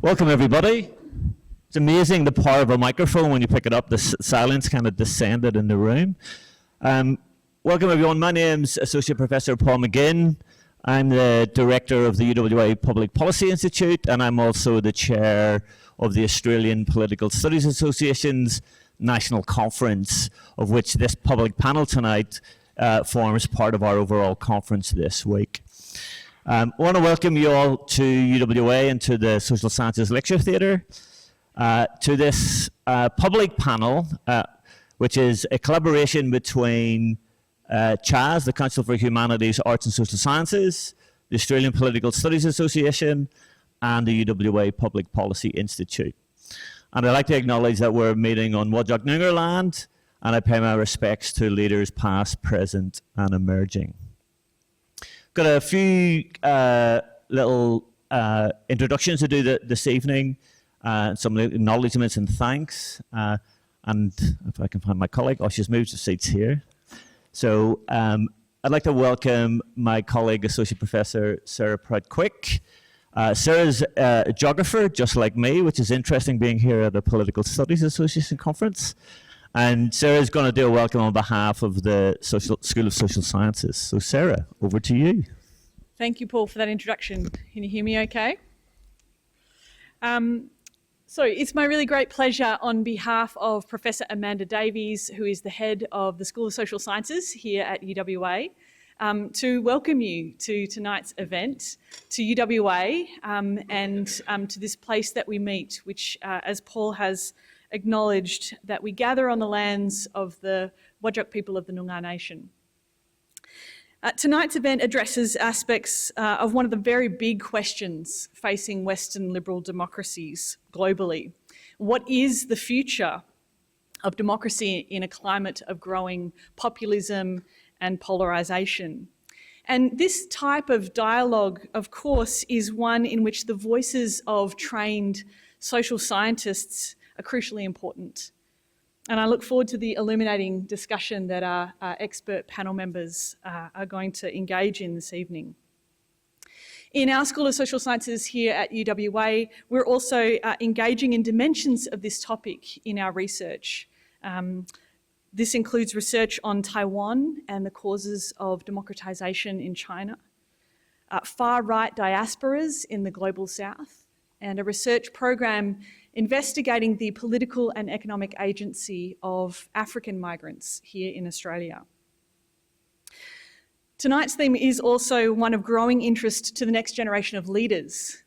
Welcome, everybody. It's amazing the power of a microphone when you pick it up. The silence kind of descended in the room. Welcome, everyone. My name's Associate Professor Paul McGinn. I'm the Director of the UWA Public Policy Institute, and I'm also the Chair of the Australian Political Studies Association's National Conference, of which this public panel tonight forms part of our overall conference this week. I want to welcome you all to UWA and to the Social Sciences Lecture Theatre, to this public panel, which is a collaboration between CHAS, the Council for Humanities, Arts and Social Sciences, the Australian Political Studies Association, and the UWA Public Policy Institute. And I'd like to acknowledge that we're meeting on Whadjuk Noongar land, and I pay my respects to leaders past, present, and emerging. Got a few little introductions to do this evening, some acknowledgements and thanks. And if I can find my colleague, she's moved to seats here. So I'd like to welcome my colleague, Associate Professor Sarah Prout-Quick. Sarah's a geographer, just like me, which is interesting being here at the Political Studies Association conference. And Sarah's going to do a welcome on behalf of the School of Social Sciences. So Sarah, over to you. Thank you, Paul, for that introduction. Can you hear me okay? So it's my really great pleasure on behalf of Professor Amanda Davies, who is the head of the School of Social Sciences here at UWA, to welcome you to tonight's event, to UWA, and to this place that we meet, which, as Paul has acknowledged, that we gather on the lands of the Whadjuk people of the Noongar Nation. Tonight's event addresses aspects of one of the very big questions facing Western liberal democracies globally. What is the future of democracy in a climate of growing populism and polarisation? And this type of dialogue, of course, is one in which the voices of trained social scientists are crucially important. And I look forward to the illuminating discussion that our expert panel members are going to engage in this evening. In our School of Social Sciences here at UWA, we're also engaging in dimensions of this topic in our research. This includes research on Taiwan and the causes of democratisation in China, far-right diasporas in the global south, and a research program investigating the political and economic agency of African migrants here in Australia. Tonight's theme is also one of growing interest to the next generation of leaders.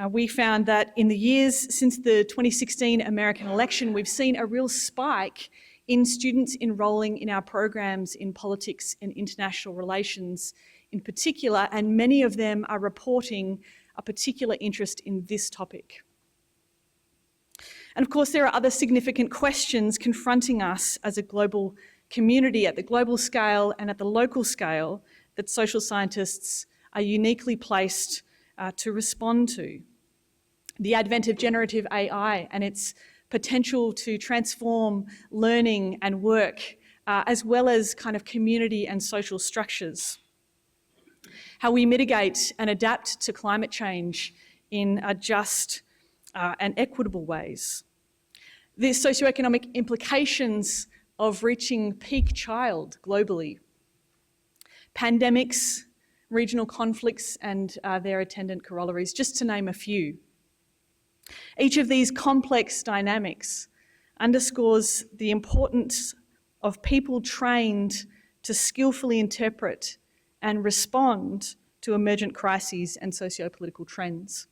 We found that in the years since the 2016 American election, we've seen a real spike in students enrolling in our programs in politics and international relations in particular, and many of them are reporting a particular interest in this topic. And of course, there are other significant questions confronting us as a global community at the global scale and at the local scale that social scientists are uniquely placed to respond to. The advent of generative AI and its potential to transform learning and work, as well as kind of community and social structures. How we mitigate and adapt to climate change in just and equitable ways. The socioeconomic implications of reaching peak child globally. Pandemics, regional conflicts and their attendant corollaries, just to name a few. Each of these complex dynamics underscores the importance of people trained to skillfully interpret and respond to emergent crises and socio-political trends.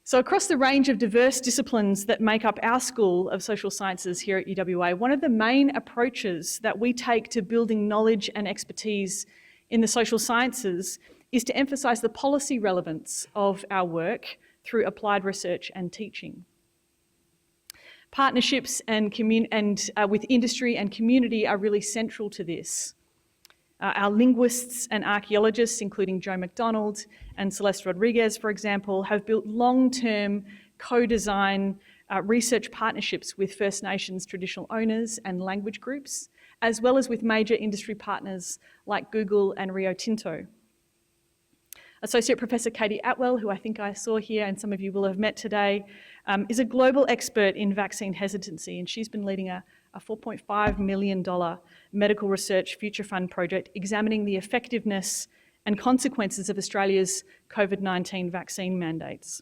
So across the range of diverse disciplines that make up our School of Social Sciences here at UWA, one of the main approaches that we take to building knowledge and expertise in the social sciences is to emphasise the policy relevance of our work through applied research and teaching. Partnerships and with industry and community are really central to this. Our linguists and archaeologists, including Joe McDonald and Celeste Rodriguez, for example, have built long-term co-design research partnerships with First Nations traditional owners and language groups, as well as with major industry partners like Google and Rio Tinto. Associate Professor Katie Atwell, who I think I saw here and some of you will have met today, is a global expert in vaccine hesitancy, and she's been leading a $4.5 million medical research future fund project examining the effectiveness and consequences of Australia's COVID-19 vaccine mandates.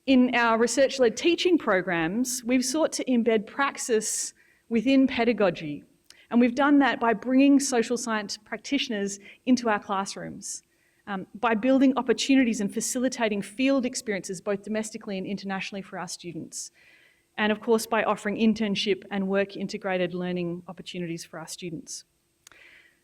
In our research-led teaching programs, we've sought to embed praxis within pedagogy, and we've done that by bringing social science practitioners into our classrooms, by building opportunities and facilitating field experiences both domestically and internationally for our students, and of course by offering internship and work-integrated learning opportunities for our students.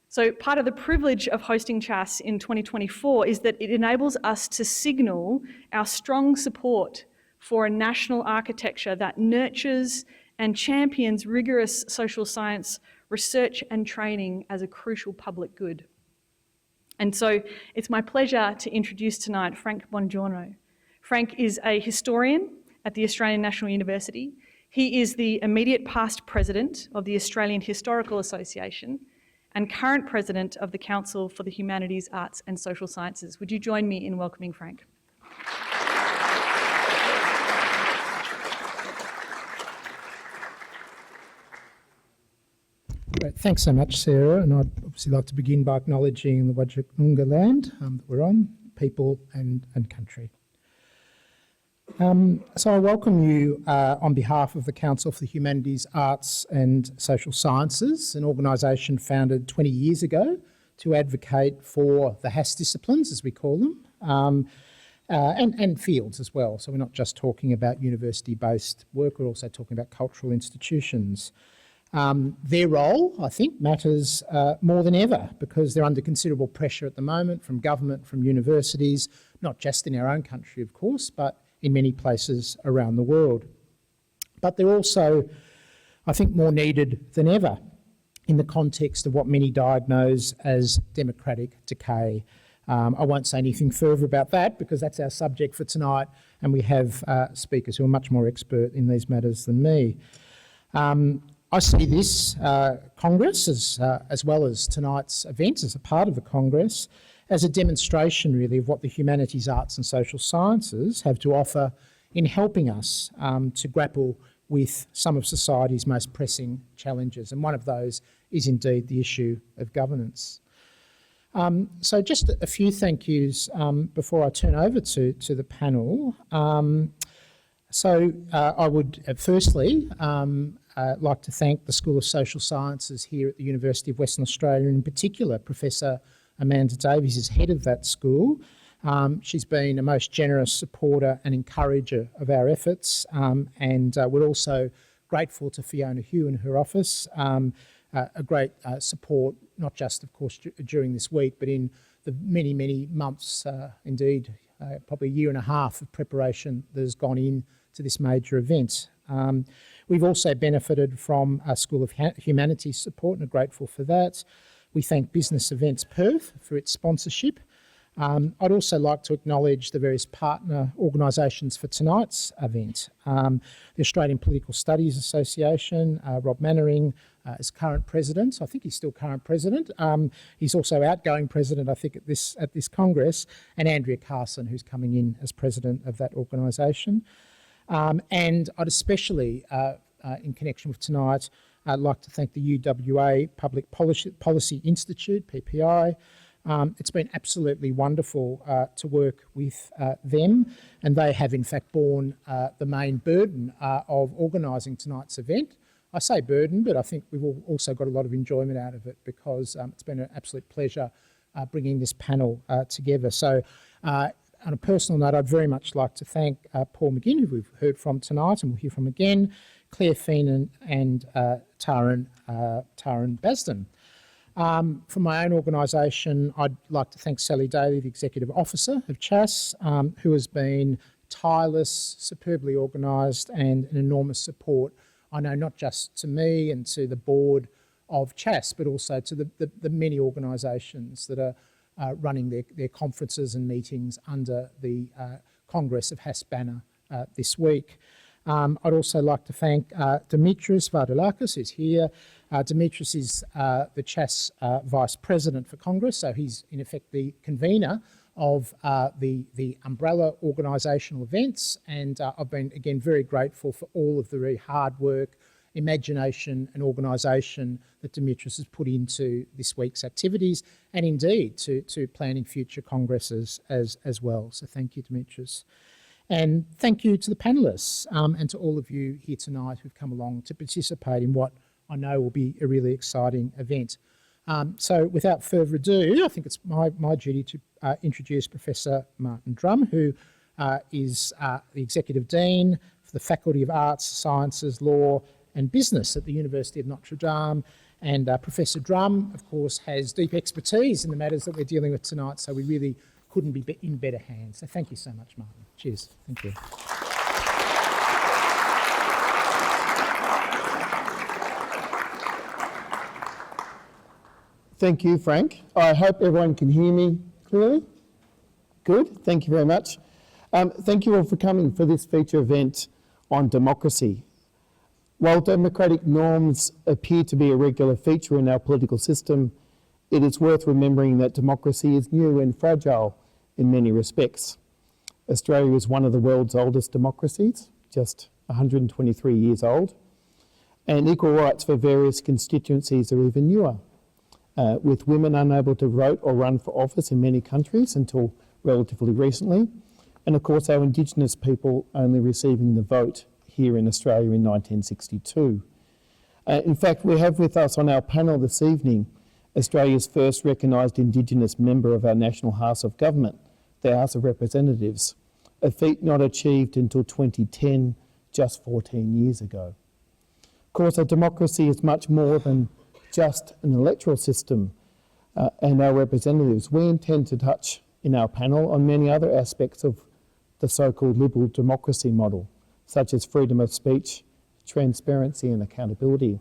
So part of the privilege of hosting CHAS in 2024 is that it enables us to signal our strong support for a national architecture that nurtures and champions rigorous social science research and training as a crucial public good. And so it's my pleasure to introduce tonight Frank Bongiorno. Frank is a historian at the Australian National University. He is the immediate past president of the Australian Historical Association and current president of the Council for the Humanities, Arts and Social Sciences. Would you join me in welcoming Frank? Great. Thanks so much, Sarah. And I'd obviously like to begin by acknowledging the Wajak land that we're on, people and country. So I welcome you on behalf of the Council for the Humanities, Arts and Social Sciences, an organisation founded 20 years ago to advocate for the HAS disciplines, as we call them, and fields as well. So we're not just talking about university-based work, we're also talking about cultural institutions. Their role, I think, matters more than ever because they're under considerable pressure at the moment from government, from universities, not just in our own country, of course, but in many places around the world. But they're also, I think, more needed than ever in the context of what many diagnose as democratic decay. I won't say anything further about that because that's our subject for tonight, and we have speakers who are much more expert in these matters than me. I see this Congress, as well as tonight's event as a part of the Congress, as a demonstration really of what the humanities, arts and social sciences have to offer in helping us to grapple with some of society's most pressing challenges. And one of those is indeed the issue of governance. So just a few thank yous before I turn over to the panel. I would firstly like to thank the School of Social Sciences here at the University of Western Australia, and in particular Professor Amanda Davies is head of that school. She's been a most generous supporter and encourager of our efforts, and we're also grateful to Fiona Hugh and her office, a great support, not just of course during this week, but in the many, many months, indeed probably a year and a half of preparation that has gone into this major event. We've also benefited from a School of Humanities support and are grateful for that. We thank Business Events Perth for its sponsorship. I'd also like to acknowledge the various partner organisations for tonight's event. The Australian Political Studies Association, Rob Mannering is current president. I think he's still current president. He's also outgoing president, I think, at this Congress, and Andrea Carson, who's coming in as president of that organisation. And I'd especially, in connection with tonight, I'd like to thank the UWA Public Policy Institute, PPI. It's been absolutely wonderful to work with them, and they have in fact borne the main burden of organising tonight's event. I say burden, but I think we've also got a lot of enjoyment out of it because it's been an absolute pleasure bringing this panel together. So on a personal note, I'd very much like to thank Paul McGinn, who we've heard from tonight and we'll hear from again, Claire Feenan and Taran Basden. From my own organisation, I'd like to thank Sally Daly, the Executive Officer of CHAS, who has been tireless, superbly organised and an enormous support, I know, not just to me and to the board of CHAS, but also to the many organisations that are running their conferences and meetings under the Congress of HAS banner this week. I'd also like to thank Dimitris Vardoulakis, who's here. Dimitris is the CHAS Vice President for Congress, so he's in effect the convener of the umbrella organisational events, and I've been, again, very grateful for all of the very hard work, imagination and organisation that Dimitris has put into this week's activities, and indeed to planning future congresses as well. So thank you, Dimitris. And thank you to the panellists and to all of you here tonight who've come along to participate in what I know will be a really exciting event. So without further ado, I think it's my duty to introduce Professor Martin Drum, who is the Executive Dean for the Faculty of Arts, Sciences, Law and Business at the University of Notre Dame. And Professor Drum, of course, has deep expertise in the matters that we're dealing with tonight, so we really couldn't be in better hands. So thank you so much, Martin. Cheers. Thank you. Thank you, Frank. I hope everyone can hear me clearly. Good, thank you very much. Thank you all for coming for this feature event on democracy. While democratic norms appear to be a regular feature in our political system, it is worth remembering that democracy is new and fragile in many respects. Australia is one of the world's oldest democracies, just 123 years old, and equal rights for various constituencies are even newer, with women unable to vote or run for office in many countries until relatively recently, and of course our Indigenous people only receiving the vote here in Australia in 1962. In fact, we have with us on our panel this evening Australia's first recognised Indigenous member of our National House of Government, the House of Representatives, a feat not achieved until 2010, just 14 years ago. Of course, a democracy is much more than just an electoral system and our representatives. We intend to touch in our panel on many other aspects of the so-called liberal democracy model, such as freedom of speech, transparency and accountability.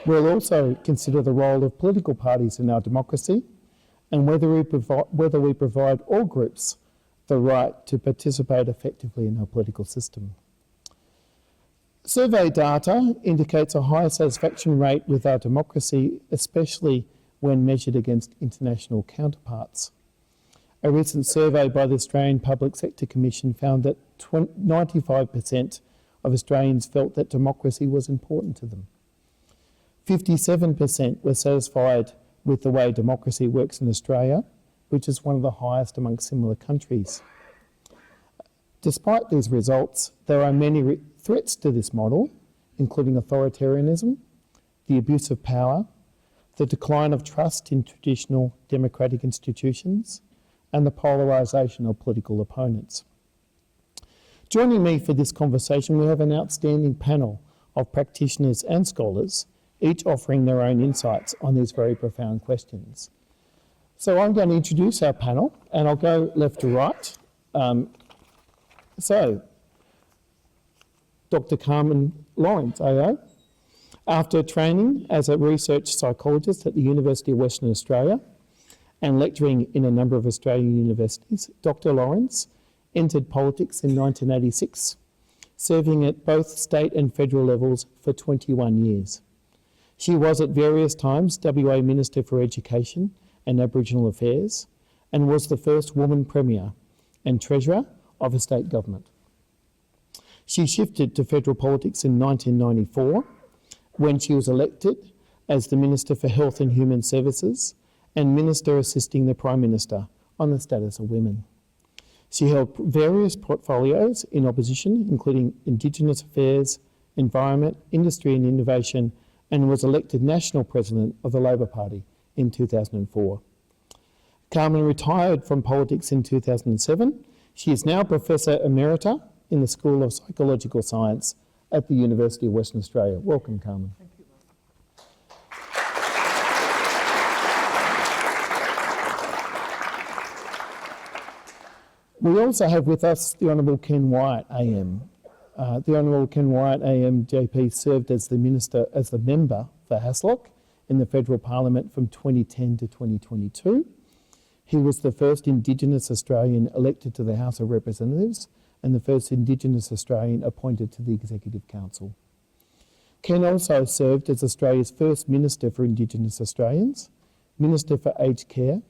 We'll also consider the role of political parties in our democracy and whether we provide all groups the right to participate effectively in our political system. Survey data indicates a high satisfaction rate with our democracy, especially when measured against international counterparts. A recent survey by the Australian Public Sector Commission found that 95% of Australians felt that democracy was important to them. 57% were satisfied with the way democracy works in Australia, which is one of the highest among similar countries. Despite these results, there are many threats to this model, including authoritarianism, the abuse of power, the decline of trust in traditional democratic institutions, and the polarisation of political opponents. Joining me for this conversation, we have an outstanding panel of practitioners and scholars, each offering their own insights on these very profound questions. So I'm going to introduce our panel, and I'll go left to right. Dr. Carmen Lawrence, AO. After training as a research psychologist at the University of Western Australia and lecturing in a number of Australian universities, Dr. Lawrence entered politics in 1986, serving at both state and federal levels for 21 years. She was at various times WA Minister for Education and Aboriginal Affairs and was the first woman Premier and Treasurer of a state government. She shifted to federal politics in 1994 when she was elected as the Minister for Health and Human Services and Minister assisting the Prime Minister on the status of women. She held various portfolios in opposition, including Indigenous Affairs, Environment, Industry and Innovation, and was elected National President of the Labor Party in 2004. Carmen retired from politics in 2007. She is now Professor Emerita in the School of Psychological Science at the University of Western Australia. Welcome, Carmen. Thank you. We also have with us the Honourable Ken Wyatt AM. The Honourable Ken Wyatt AM JP served as the member for Haslock in the Federal Parliament from 2010 to 2022. He was the first Indigenous Australian elected to the House of Representatives and the first Indigenous Australian appointed to the Executive Council. Ken also served as Australia's first Minister for Indigenous Australians, Minister for Aged Care,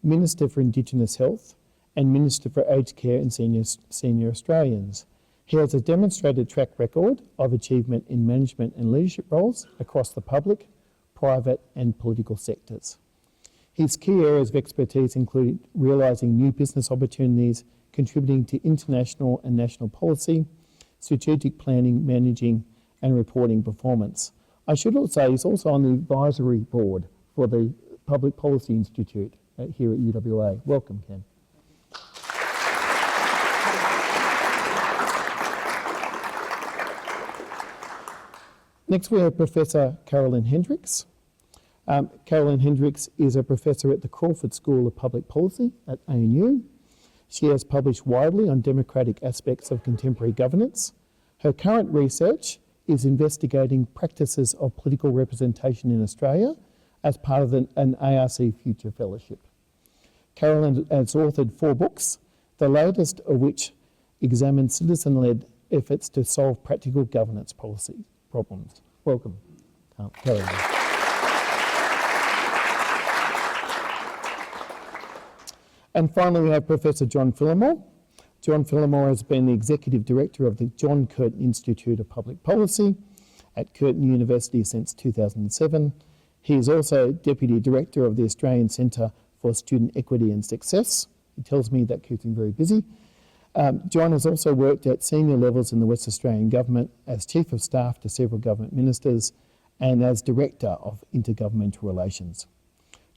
Minister for Indigenous Health, and Minister for Aged Care and Senior Australians. He has a demonstrated track record of achievement in management and leadership roles across the public, private and political sectors. His key areas of expertise include realising new business opportunities, contributing to international and national policy, strategic planning, managing and reporting performance. I should also say he's also on the advisory board for the Public Policy Institute here at UWA. Welcome, Ken. Next we have Professor Carolyn Hendricks. Carolyn Hendricks is a professor at the Crawford School of Public Policy at ANU. She has published widely on democratic aspects of contemporary governance. Her current research is investigating practices of political representation in Australia as part of an ARC Future Fellowship. Carolyn has authored 4 books, the latest of which examines citizen-led efforts to solve practical governance policy problems. Welcome, Carolyn. And finally, we have Professor John Phillimore. John Phillimore has been the Executive Director of the John Curtin Institute of Public Policy at Curtin University since 2007. He is also Deputy Director of the Australian Centre for Student Equity and Success. He tells me that keeps him very busy. John has also worked at senior levels in the West Australian Government as Chief of Staff to several government ministers and as Director of Intergovernmental Relations.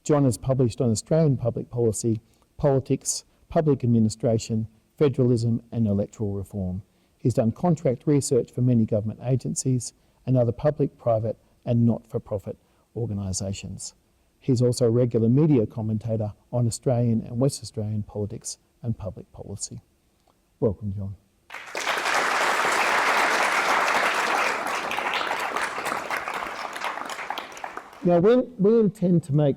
John has published on Australian public policy, politics, public administration, federalism and electoral reform. He's done contract research for many government agencies and other public, private and not-for-profit organisations. He's also a regular media commentator on Australian and West Australian politics and public policy. Welcome, John. Now, we intend to make,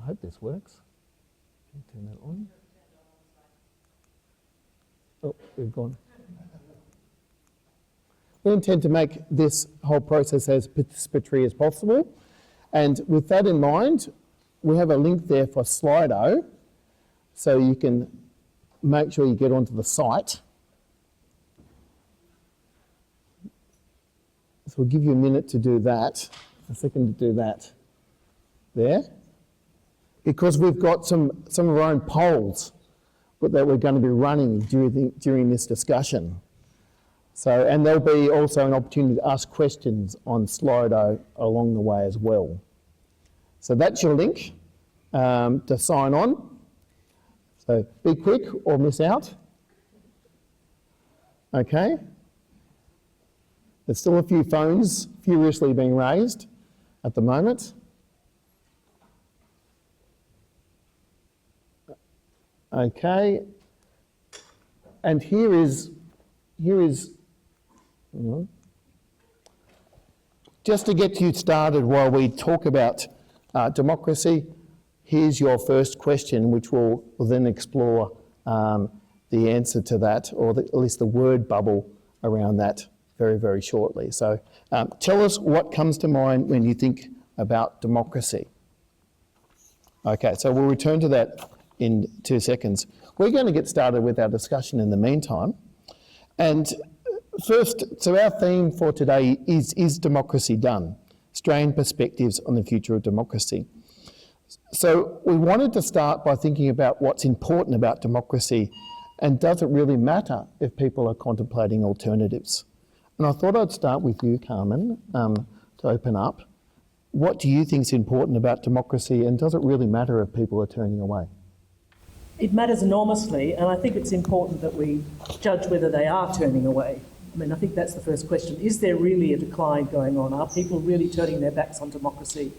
I hope this works. Turn that on. Oh, we've gone. We intend to make this whole process as participatory as possible. And with that in mind, we have a link there for Slido, so you can make sure you get onto the site. So we'll give you a minute to do that, a second to do that there. Because we've got some of our own polls that we're going to be running during this discussion. So, and there'll be also an opportunity to ask questions on Slido along the way as well. So that's your link to sign on. So be quick or miss out. Okay. There's still a few phones furiously being raised at the moment. Okay. And here is just to get you started while we talk about democracy, here's your first question, which we'll then explore the answer to that, or at least the word bubble around that very, very shortly. So tell us what comes to mind when you think about democracy. Okay, so we'll return to that in 2 seconds. We're going to get started with our discussion in the meantime. And first, so our theme for today is democracy done? Australian perspectives on the future of democracy. So we wanted to start by thinking about what's important about democracy and does it really matter if people are contemplating alternatives? And I thought I'd start with you, Carmen, to open up. What do you think is important about democracy and does it really matter if people are turning away? It matters enormously, and I think it's important that we judge whether they are turning away. I mean, I think that's the first question. Is there really a decline going on? Are people really turning their backs on democracy?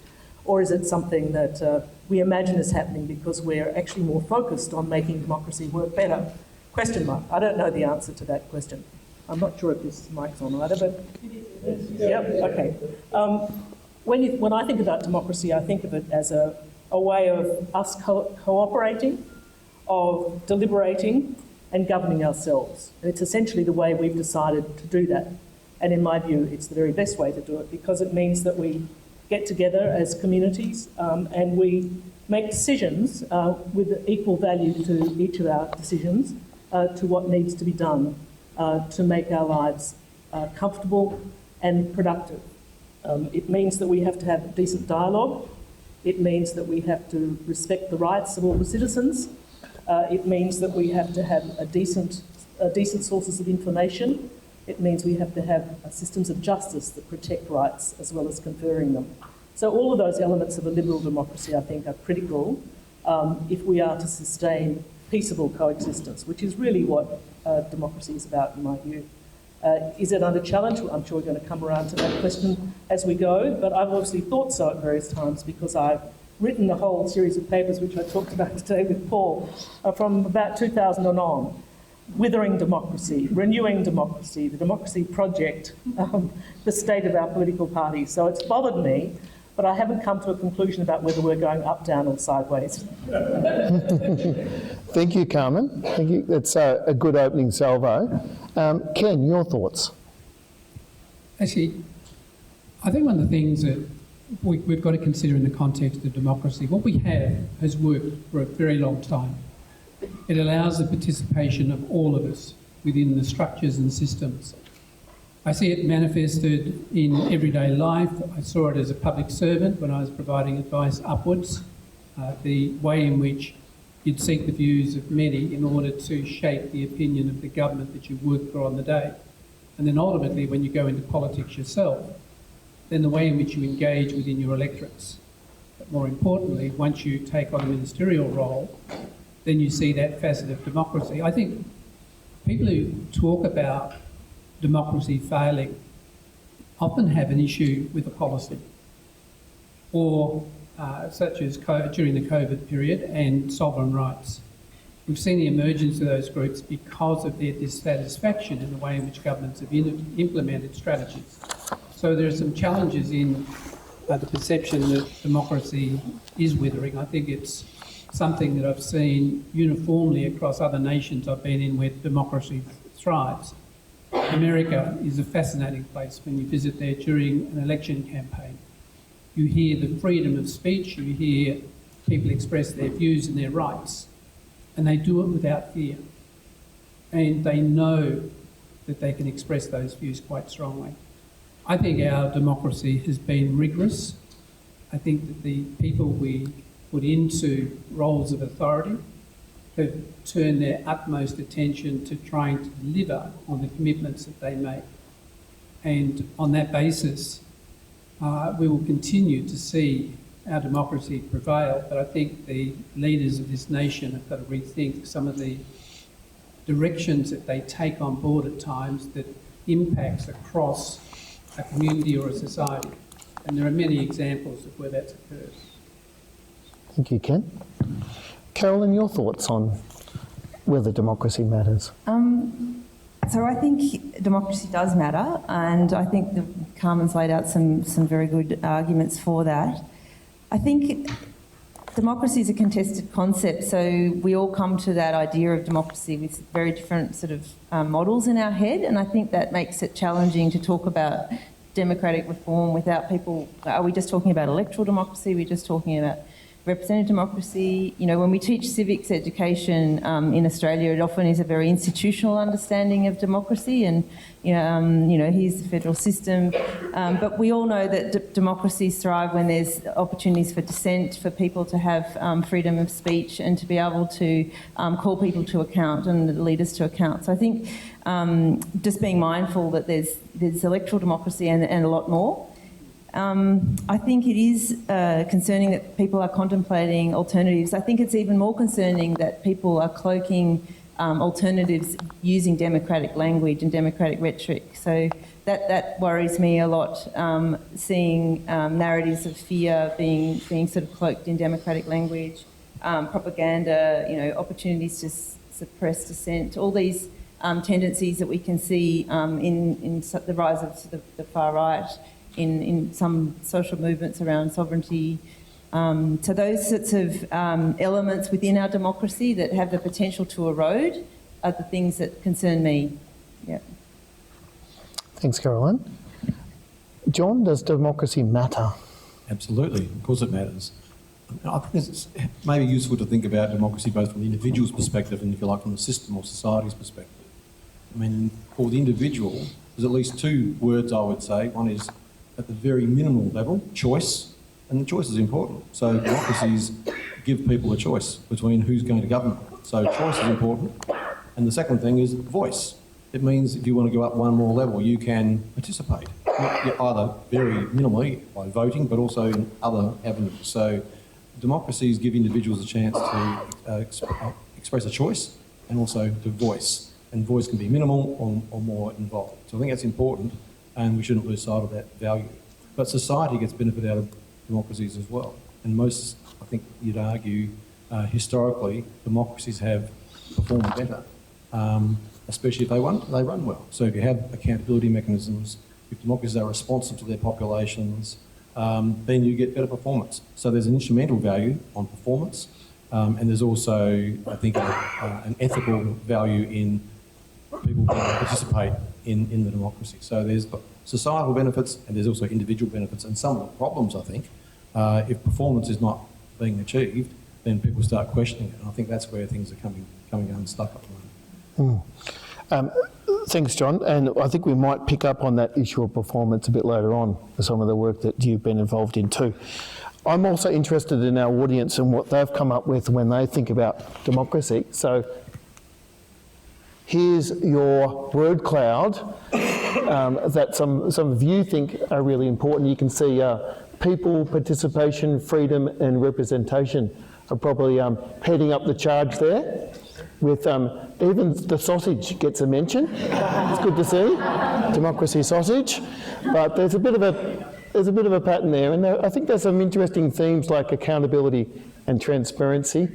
Or is it something that we imagine is happening because we're actually more focused on making democracy work better? Question mark. I don't know the answer to that question. I'm not sure if this mic's on either, but... Yep, okay. When I think about democracy, I think of it as a way of us cooperating, of deliberating and governing ourselves. And it's essentially the way we've decided to do that. And in my view, it's the very best way to do it, because it means that we get together as communities and we make decisions with equal value to each of our decisions to what needs to be done to make our lives comfortable and productive. It means that we have to have decent dialogue. It means that we have to respect the rights of all the citizens. It means that we have to have a decent sources of information. It means we have to have systems of justice that protect rights as well as conferring them. So all of those elements of a liberal democracy, I think, are critical if we are to sustain peaceable coexistence, which is really what democracy is about, in my view. Is it under challenge? I'm sure we're going to come around to that question as we go, but I've obviously thought so at various times because I've written a whole series of papers, which I talked about today with Paul, from about 2000 on. Withering democracy, renewing democracy, the democracy project, the state of our political parties. So it's bothered me, but I haven't come to a conclusion about whether we're going up, down or sideways. Thank you, Carmen. Thank you. That's a good opening salvo. Ken, your thoughts? Actually, I think one of the things that we've got to consider in the context of democracy, what we have has worked for a very long time. It allows the participation of all of us within the structures and systems. I see it manifested in everyday life. I saw it as a public servant when I was providing advice upwards, the way in which you'd seek the views of many in order to shape the opinion of the government that you work for on the day. And then ultimately, when you go into politics yourself, then the way in which you engage within your electorates. But more importantly, once you take on a ministerial role, then you see that facet of democracy. I think people who talk about democracy failing often have an issue with a policy, or such as during the COVID period and sovereign rights. We've seen the emergence of those groups because of their dissatisfaction in the way in which governments have implemented strategies. So there are some challenges in the perception that democracy is withering. I think it's something that I've seen uniformly across other nations I've been in where democracy thrives. America is a fascinating place when you visit there during an election campaign. You hear the freedom of speech, you hear people express their views and their rights, and they do it without fear. And they know that they can express those views quite strongly. I think our democracy has been rigorous. I think that the people we put into roles of authority have turned their utmost attention to trying to deliver on the commitments that they make. And on that basis, we will continue to see our democracy prevail, but I think the leaders of this nation have got to rethink some of the directions that they take on board at times that impacts across a community or a society. And there are many examples of where that's occurred. Thank you, Ken. Carolyn, your thoughts on whether democracy matters? So I think democracy does matter, and I think Carmen's laid out some very good arguments for that. I think democracy is a contested concept, so we all come to that idea of democracy with very different sort of models in our head, and I think that makes it challenging to talk about democratic reform without people. Are we just talking about electoral democracy? Are we just talking about representative democracy? You know, when we teach civics education in Australia, it often is a very institutional understanding of democracy, and here's the federal system. But we all know that democracies thrive when there's opportunities for dissent, for people to have freedom of speech, and to be able to call people to account and the leaders to account. So I think just being mindful that there's electoral democracy and a lot more. I think it is concerning that people are contemplating alternatives. I think it's even more concerning that people are cloaking alternatives using democratic language and democratic rhetoric. So that worries me a lot, seeing narratives of fear being sort of cloaked in democratic language, propaganda, opportunities to suppress dissent, all these tendencies that we can see in the rise of the far right, in some social movements around sovereignty. So those sorts of elements within our democracy that have the potential to erode are the things that concern me. Yeah. Thanks, Caroline. John, does democracy matter? Absolutely, of course it matters. I think it's maybe useful to think about democracy both from the individual's perspective and, if you like, from the system or society's perspective. I mean, for the individual, there's at least two words I would say. One is, at the very minimal level, choice, and the choice is important. So democracies give people a choice between who's going to govern. So choice is important. And the second thing is voice. It means if you want to go up one more level, you can participate, either very minimally by voting, but also in other avenues. So democracies give individuals a chance to express a choice and also to voice. And voice can be minimal or more involved. So I think that's important, and we shouldn't lose sight of that value. But society gets benefit out of democracies as well. And most, I think you'd argue, historically, democracies have performed better, especially if they run well. So if you have accountability mechanisms, if democracies are responsive to their populations, then you get better performance. So there's an instrumental value on performance, and there's also, I think, an ethical value in people being able to participate in the democracy. So there's societal benefits and there's also individual benefits. And some of the problems, I think, if performance is not being achieved, then people start questioning it. And I think that's where things are coming unstuck at the moment. Thanks, John. And I think we might pick up on that issue of performance a bit later on for some of the work that you've been involved in too. I'm also interested in our audience and what they've come up with when they think about democracy. So here's your word cloud that some of you think are really important. You can see people, participation, freedom and representation are probably heading up the charge there, with even the sausage gets a mention. It's good to see, democracy sausage. But there's a bit of a pattern there, and I think there's some interesting themes like accountability and transparency,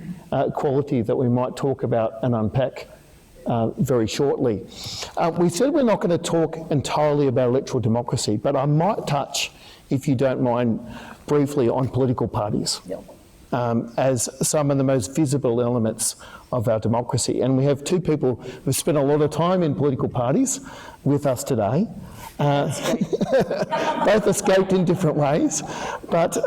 quality that we might talk about and unpack very shortly. We said we're not going to talk entirely about electoral democracy, but I might touch, if you don't mind, briefly on political parties as some of the most visible elements of our democracy. And we have two people who've spent a lot of time in political parties with us today. Both escaped in different ways. But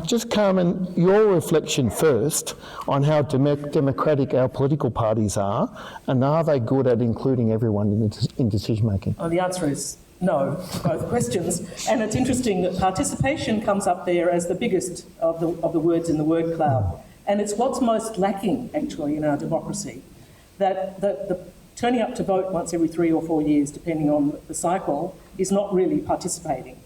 just Carmen, your reflection first on how democratic our political parties are, and are they good at including everyone in decision making? The answer is no to both questions. And it's interesting that participation comes up there as the biggest of the words in the word cloud. And it's what's most lacking, actually, in our democracy, that the turning up to vote once every 3 or 4 years, depending on the cycle, is not really participating.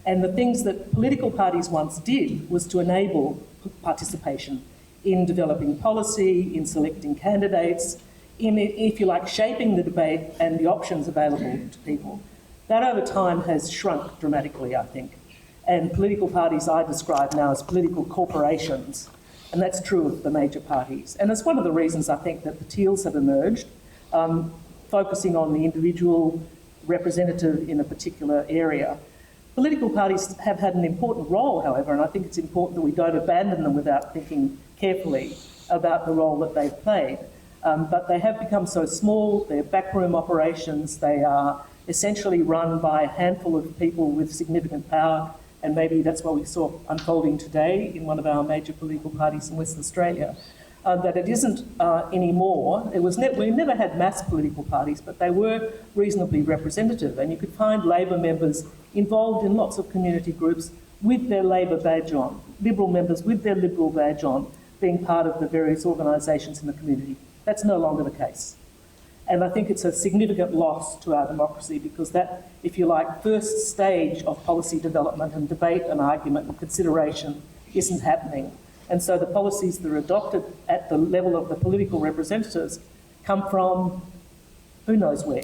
And the things that political parties once did was to enable participation in developing policy, in selecting candidates, in, if you like, shaping the debate and the options available to people. That over time has shrunk dramatically, I think. And political parties I describe now as political corporations. And that's true of the major parties. And it's one of the reasons I think that the Teals have emerged, focusing on the individual representative in a particular area. Political parties have had an important role, however, and I think it's important that we don't abandon them without thinking carefully about the role that they've played. But they have become so small, they're backroom operations, they are essentially run by a handful of people with significant power, and maybe that's what we saw unfolding today in one of our major political parties in Western Australia, that it isn't anymore. We never had mass political parties, but they were reasonably representative, and you could find Labor members involved in lots of community groups with their Labor badge on, Liberal members with their Liberal badge on, being part of the various organisations in the community. That's no longer the case. And I think it's a significant loss to our democracy because that, if you like, first stage of policy development and debate and argument and consideration isn't happening. And so the policies that are adopted at the level of the political representatives come from who knows where,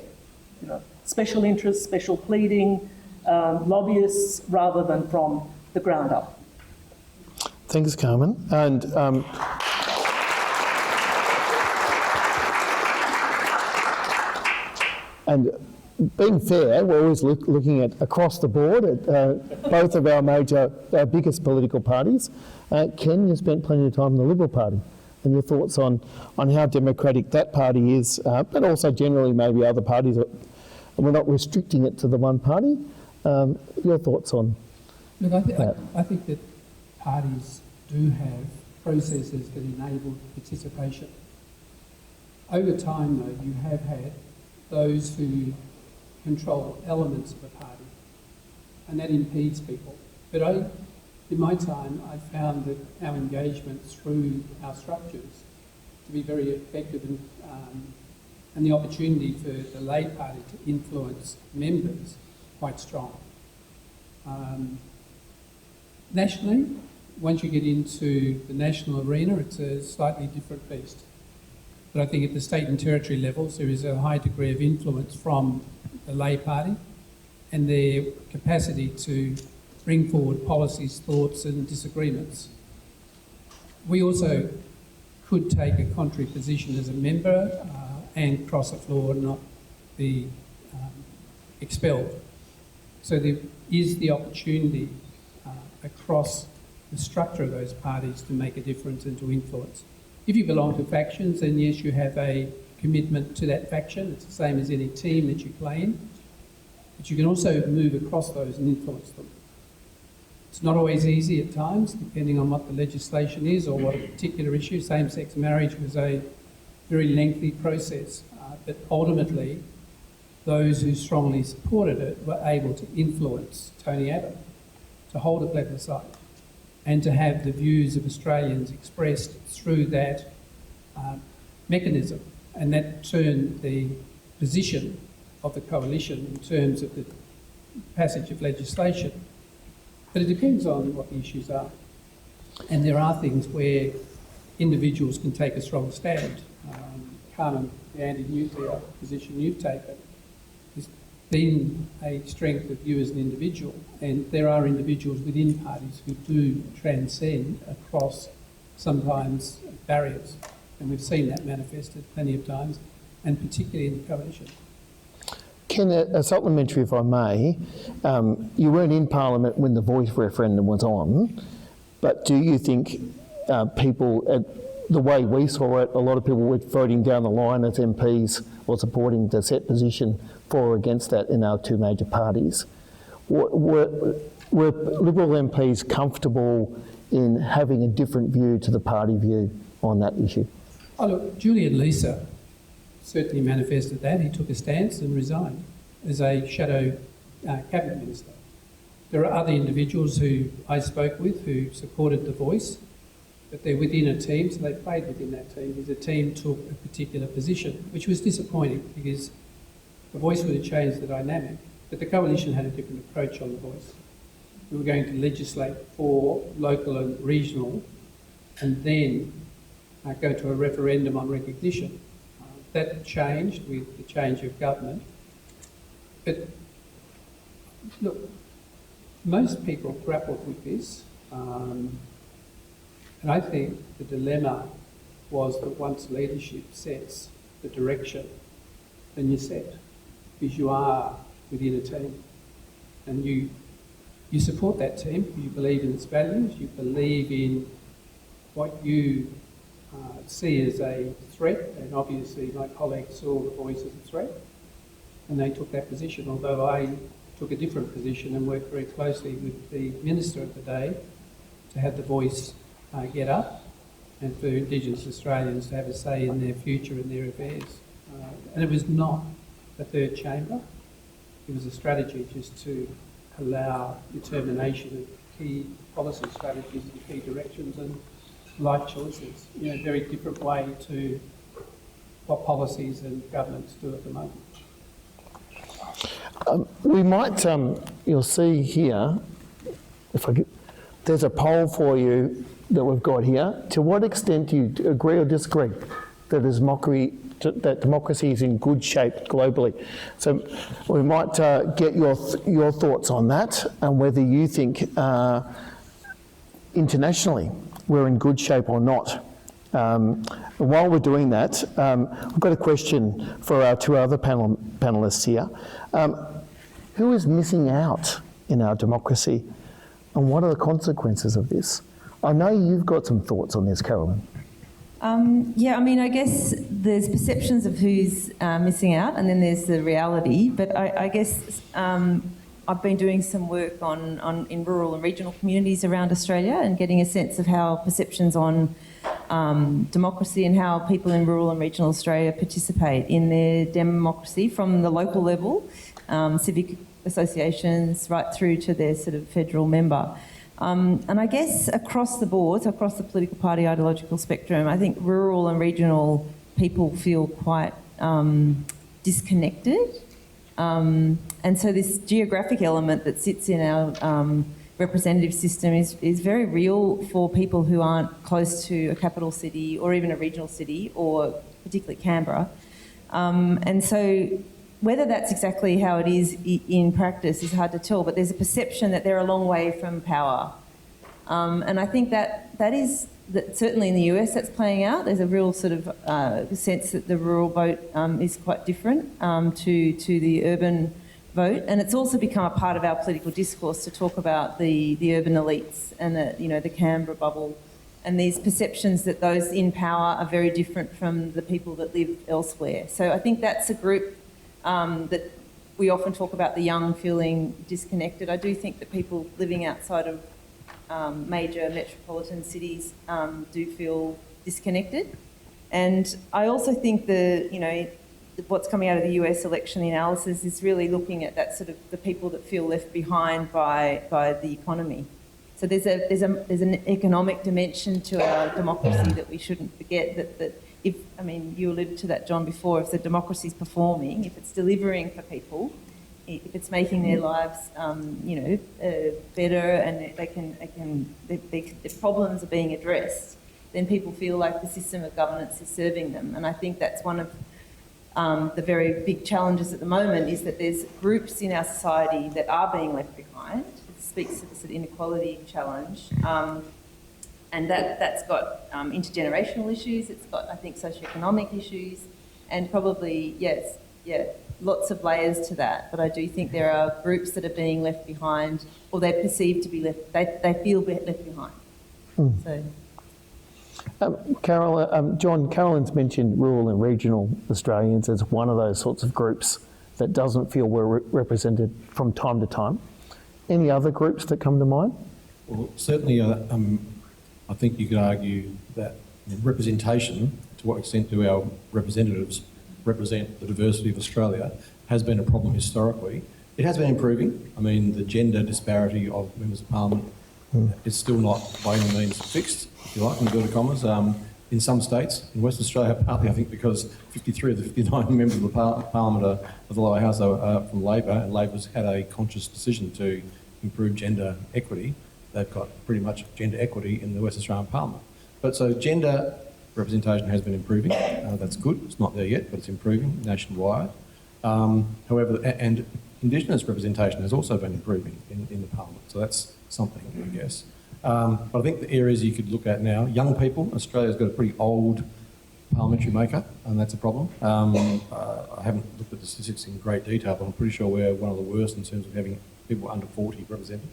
special interests, special pleading, lobbyists, rather than from the ground up. Thanks, Carmen. And being fair, we're always looking at across the board at both of our biggest political parties. Ken, you spent plenty of time in the Liberal Party. and your thoughts on how democratic that party is, but also generally maybe other parties. We're not restricting it to the one party. Your thoughts on Look, that? I think that parties do have processes that enable participation. Over time, though, you have had those who control elements of a party, and that impedes people. But in my time, I found that our engagement through our structures to be very effective and the opportunity for the lay party to influence members quite strong. Nationally, once you get into the national arena, it's a slightly different beast. But I think at the state and territory levels, there is a high degree of influence from the lay party and their capacity to bring forward policies, thoughts and disagreements. We also could take a contrary position as a member and cross the floor and not be expelled. So there is the opportunity across the structure of those parties to make a difference and to influence. If you belong to factions, then yes, you have a commitment to that faction. It's the same as any team that you play in. But you can also move across those and influence them. It's not always easy at times, depending on what the legislation is or what a particular issue. Same-sex marriage was a very lengthy process, but ultimately, those who strongly supported it were able to influence Tony Abbott, to hold a plebiscite, and to have the views of Australians expressed through that mechanism. And that turned the position of the coalition in terms of the passage of legislation. But it depends on what the issues are. And there are things where individuals can take a strong stand. Carmen, the anti-nuclear position you've taken has been a strength of you as an individual. And there are individuals within parties who do transcend across sometimes barriers. And we've seen that manifested plenty of times, and particularly in the coalition. Ken, a supplementary, if I may. You weren't in Parliament when the Voice referendum was on, but do you think people, the way we saw it, a lot of people were voting down the line as MPs or supporting the set position for or against that in our two major parties? Were Liberal MPs comfortable in having a different view to the party view on that issue? Oh, look, Julian Leeser certainly manifested that. He took a stance and resigned as a shadow cabinet minister. There are other individuals who I spoke with who supported the Voice, but they're within a team, so they played within that team. The team took a particular position, which was disappointing because the Voice would have changed the dynamic, but the coalition had a different approach on the Voice. We were going to legislate for local and regional and then go to a referendum on recognition. That changed with the change of government. But look, most people grappled with this, and I think the dilemma was that once leadership sets the direction, then you set, because you are within a team, and you support that team, you believe in its values, you believe in what you see as a threat, and obviously my colleagues saw the Voice as a threat, and they took that position, although I took a different position and worked very closely with the Minister of the day to have the Voice get up and for Indigenous Australians to have a say in their future and their affairs. And it was not a third chamber, it was a strategy just to allow determination of key policy strategies and key directions and life choices in a very different way to what policies and governments do at the moment. We might, you'll see here, there's a poll for you that we've got here. To what extent do you agree or disagree that democracy is in good shape globally? So we might get your thoughts on that and whether you think internationally we're in good shape or not. While we're doing that, I've got a question for our two other panellists here. Who is missing out in our democracy, and what are the consequences of this? I know you've got some thoughts on this, Carolyn. Yeah, I mean, I guess there's perceptions of who's missing out, and then there's the reality. But I guess I've been doing some work in rural and regional communities around Australia and getting a sense of how perceptions on democracy and how people in rural and regional Australia participate in their democracy from the local level, civic associations, right through to their sort of federal member. And I guess across the board, across the political party ideological spectrum, I think rural and regional people feel quite disconnected. And so this geographic element that sits in our representative system is very real for people who aren't close to a capital city or even a regional city, or particularly Canberra. And so whether that's exactly how it is in practice is hard to tell, but there's a perception that they're a long way from power. And I think that certainly in the US that's playing out. There's a real sort of sense that the rural vote is quite different to the urban vote. And it's also become a part of our political discourse to talk about the urban elites and the Canberra bubble, and these perceptions that those in power are very different from the people that live elsewhere. So I think that's a group that we often talk about, the young feeling disconnected. I do think that people living outside of major metropolitan cities do feel disconnected. And I also think what's coming out of the US election analysis is really looking at that sort of the people that feel left behind by the economy. So there's an economic dimension to our democracy that we shouldn't forget, that you alluded to that, John, before. If the democracy is performing, if it's delivering for people, if it's making their lives, better, and their problems are being addressed, then people feel like the system of governance is serving them. And I think that's one of the very big challenges at the moment, is that there's groups in our society that are being left behind. It speaks to the sort of inequality challenge. And that's got intergenerational issues, it's got, I think, socioeconomic issues, and probably, lots of layers to that. But I do think there are groups that are being left behind, or they're perceived to be they feel left behind. So. Carolyn's mentioned rural and regional Australians as one of those sorts of groups that doesn't feel we're represented from time to time. Any other groups that come to mind? Well, certainly I think you could argue that representation, to what extent do our representatives represent the diversity of Australia, has been a problem historically. It has been improving. I mean, the gender disparity of members of parliament is still not by any means fixed, if you like, in inverted commas. In some states, in Western Australia, partly I think because 53 of the 59 members of the parliament of the lower house are from Labor, and Labor's had a conscious decision to improve gender equity. They've got pretty much gender equity in the West Australian Parliament. But so gender representation has been improving. That's good. It's not there yet, but it's improving nationwide. However, and Indigenous representation has also been improving in the Parliament. So that's something, I guess. But I think the areas you could look at now, young people, Australia's got a pretty old parliamentary makeup, and that's a problem. I haven't looked at the statistics in great detail, but I'm pretty sure we're one of the worst in terms of having people under 40 represented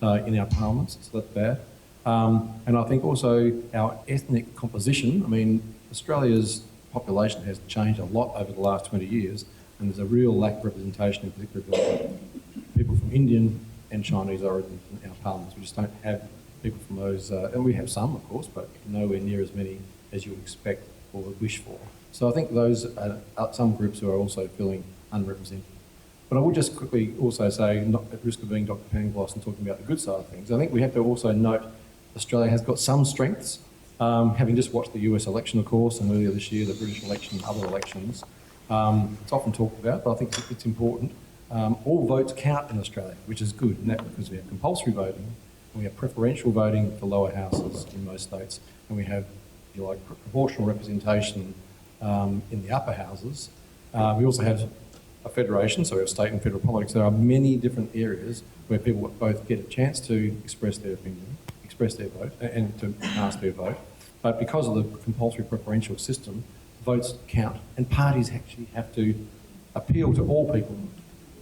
in our parliaments, so that's bad. And I think also our ethnic composition, I mean, Australia's population has changed a lot over the last 20 years, and there's a real lack of representation, in particular people from Indian and Chinese origin in our parliaments. We just don't have people from those, and we have some, of course, but nowhere near as many as you would expect or would wish for. So I think those are some groups who are also feeling unrepresented. But I would just quickly also say, not at risk of being Dr. Pangloss and talking about the good side of things, I think we have to also note Australia has got some strengths. Having just watched the US election, of course, and earlier this year, the British election and other elections, it's often talked about, but I think it's important. All votes count in Australia, which is good, and that's because we have compulsory voting, and we have preferential voting for lower houses in most states, and we have, if you like, proportional representation in the upper houses. We also have a federation, so we have state and federal politics. There are many different areas where people both get a chance to express their opinion, express their vote, and to cast their vote. But because of the compulsory preferential system, votes count, and parties actually have to appeal to all people.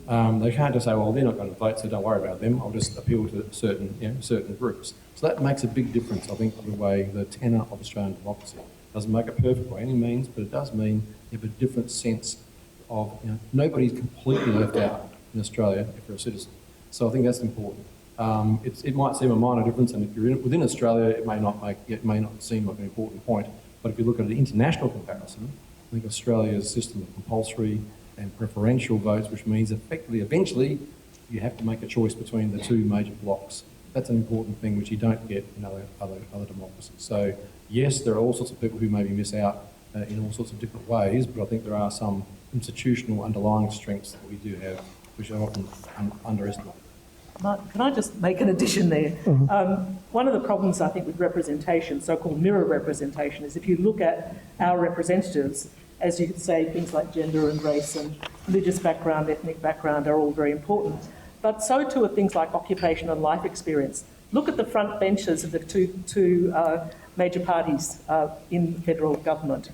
They can't just say, well, they're not going to vote, so don't worry about them. I'll just appeal to certain groups. So that makes a big difference, I think, to the way the tenor of Australian democracy. Doesn't make it perfect by any means, but it does mean you have a different sense of, nobody's completely left out in Australia if you're a citizen. So I think that's important. It might seem a minor difference, and if you're within Australia, it may not seem like an important point. But if you look at an international comparison, I think Australia's system of compulsory and preferential votes, which means effectively, eventually, you have to make a choice between the two major blocks. That's an important thing which you don't get in other democracies. So yes, there are all sorts of people who maybe miss out in all sorts of different ways, but I think there are some institutional underlying strengths that we do have, which are often underestimated. Mark, can I just make an addition there? One of the problems, I think, with representation, so-called mirror representation, is if you look at our representatives, as you could say, things like gender and race and religious background, ethnic background are all very important. But so too are things like occupation and life experience. Look at the front benches of the two major parties in federal government.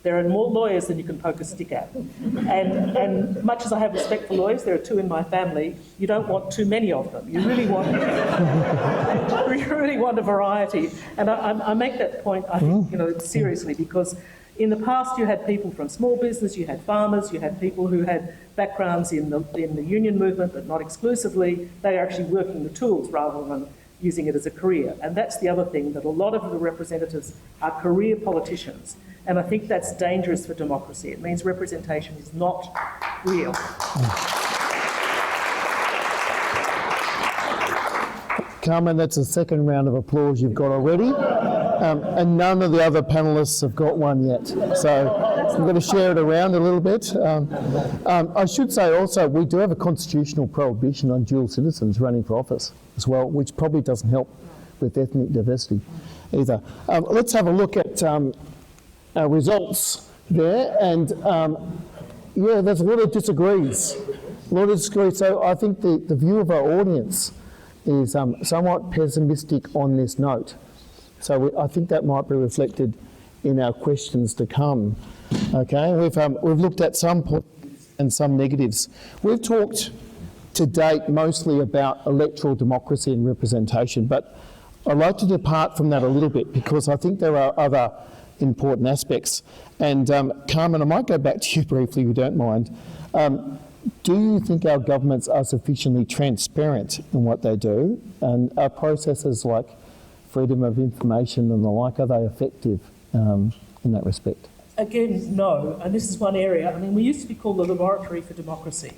There are more lawyers than you can poke a stick at. And much as I have respect for lawyers, there are two in my family, you don't want too many of them. You really want, you really want a variety. And I make that point, I think, seriously, because in the past you had people from small business, you had farmers, you had people who had backgrounds in the union movement, but not exclusively. They are actually working the tools rather than using it as a career. And that's the other thing, that a lot of the representatives are career politicians. And I think that's dangerous for democracy. It means representation is not real. Carmen, that's the second round of applause you've got already. And none of the other panellists have got one yet. So we're going to share it around a little bit. I should say also, we do have a constitutional prohibition on dual citizens running for office as well, which probably doesn't help with ethnic diversity either. Let's have a look at our results there. And yeah, there's a lot of disagrees. So I think the view of our audience is somewhat pessimistic on this note. So I think that might be reflected in our questions to come. Okay, we've looked at some positives and some negatives. We've talked to date mostly about electoral democracy and representation, but I'd like to depart from that a little bit because I think there are other important aspects. And Carmen, I might go back to you briefly if you don't mind. Do you think our governments are sufficiently transparent in what they do? And are processes like freedom of information and the like, are they effective in that respect? Again, no. And this is one area. I mean, we used to be called the laboratory for democracy.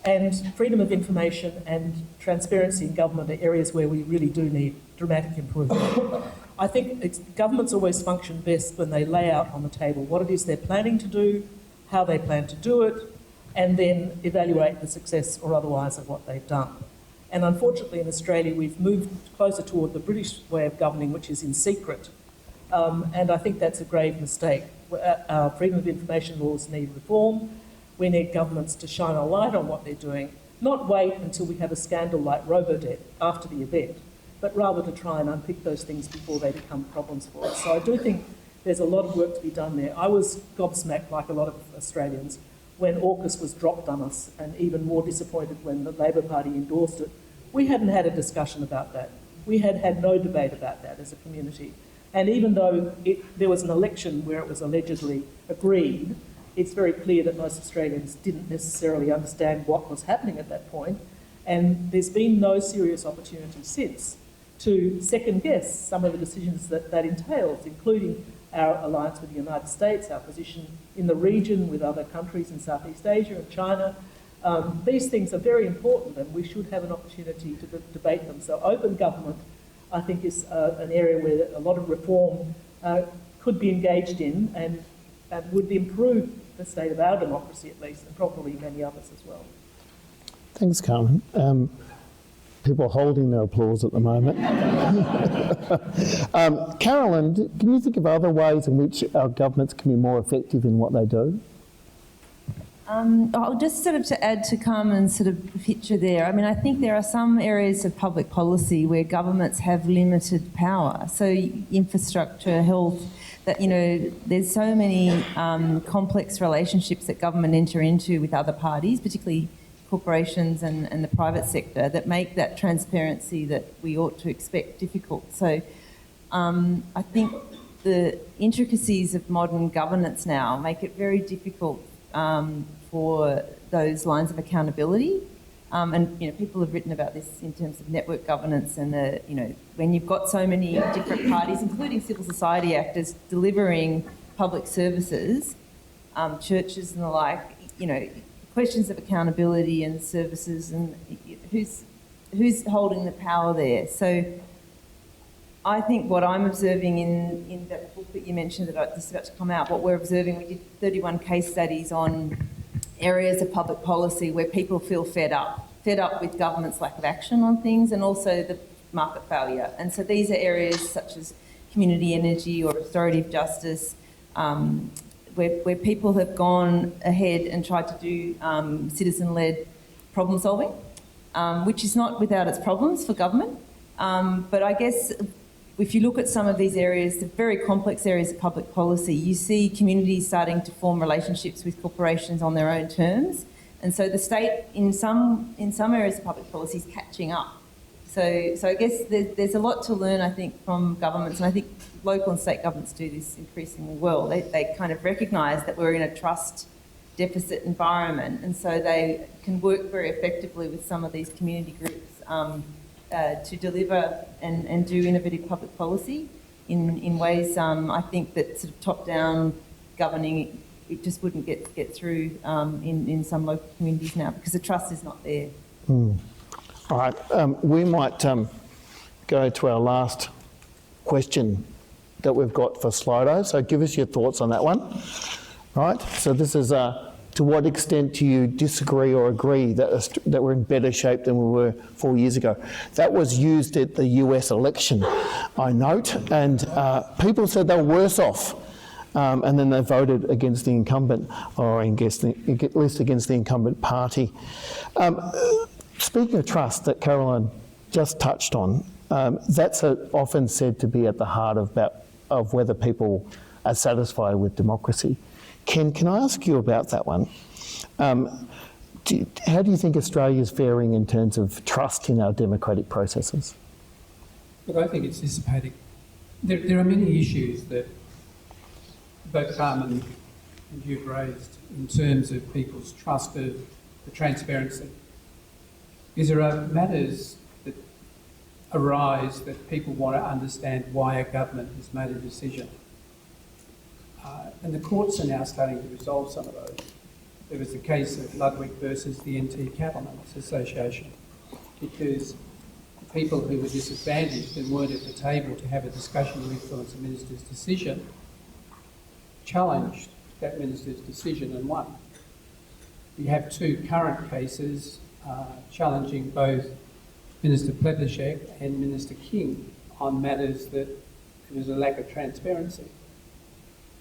And freedom of information and transparency in government are areas where we really do need dramatic improvement. I think governments always function best when they lay out on the table what it is they're planning to do, how they plan to do it, and then evaluate the success or otherwise of what they've done. And unfortunately in Australia we've moved closer toward the British way of governing, which is in secret. And I think that's a grave mistake. Our freedom of information laws need reform. We need governments to shine a light on what they're doing, not wait until we have a scandal like Robodebt after the event, but rather to try and unpick those things before they become problems for us. So I do think there's a lot of work to be done there. I was gobsmacked, like a lot of Australians, when AUKUS was dropped on us, and even more disappointed when the Labor Party endorsed it. We hadn't had a discussion about that. We had had no debate about that as a community. And even though there was an election where it was allegedly agreed, it's very clear that most Australians didn't necessarily understand what was happening at that point. And there's been no serious opportunity since to second guess some of the decisions that entails, including our alliance with the United States, our position in the region with other countries in Southeast Asia and China. These things are very important and we should have an opportunity to debate them. So open government, I think, is an area where a lot of reform could be engaged in and would improve the state of our democracy at least, and probably many others as well. Thanks, Carmen. People are holding their applause at the moment. Carolyn, can you think of other ways in which our governments can be more effective in what they do? I'll just sort of to add to Carmen's sort of picture there. I mean, I think there are some areas of public policy where governments have limited power. So infrastructure, health, that, there's so many complex relationships that government enter into with other parties, particularly corporations and the private sector, that make that transparency that we ought to expect difficult. So I think the intricacies of modern governance now make it very difficult for those lines of accountability. And people have written about this in terms of network governance and when you've got so many different parties, including civil society actors, delivering public services, churches and the like, questions of accountability and services and who's holding the power there. So I think what I'm observing in that book that you mentioned that is about to come out, what we're observing, we did 31 case studies on areas of public policy where people feel fed up with government's lack of action on things and also the market failure. And so these are areas such as community energy or restorative justice, where people have gone ahead and tried to do citizen-led problem solving, which is not without its problems for government. But I guess if you look at some of these areas, the very complex areas of public policy, you see communities starting to form relationships with corporations on their own terms. And so the state, in some areas of public policy, is catching up. So I guess there's a lot to learn, I think, from governments, and I think local and state governments do this increasingly well. They kind of recognise that we're in a trust deficit environment, and so they can work very effectively with some of these community groups to deliver and do innovative public policy in ways I think that sort of top-down governing, it just wouldn't get through in some local communities now because the trust is not there. All right, we might go to our last question that we've got for Slido. So give us your thoughts on that one. All right, so this is to what extent do you disagree or agree that we're in better shape than we were 4 years ago? That was used at the US election, I note, and people said they were worse off. And then they voted against the incumbent, or at least against the incumbent party. Speaking of trust that Caroline just touched on, that's often said to be at the heart of whether people are satisfied with democracy. Ken, can I ask you about that one? How do you think Australia is faring in terms of trust in our democratic processes? Look, I think it's dissipating. There are many issues that both Carmen and you've raised in terms of people's trust of the transparency. Because there are matters that arise that people want to understand why a government has made a decision. And the courts are now starting to resolve some of those. There was the case of Ludwig versus the NT Cattlemen's Association, because people who were disadvantaged and weren't at the table to have a discussion to influence the minister's decision challenged that minister's decision and won. We have two current cases challenging both Minister Pletashek and Minister King on matters that there was a lack of transparency.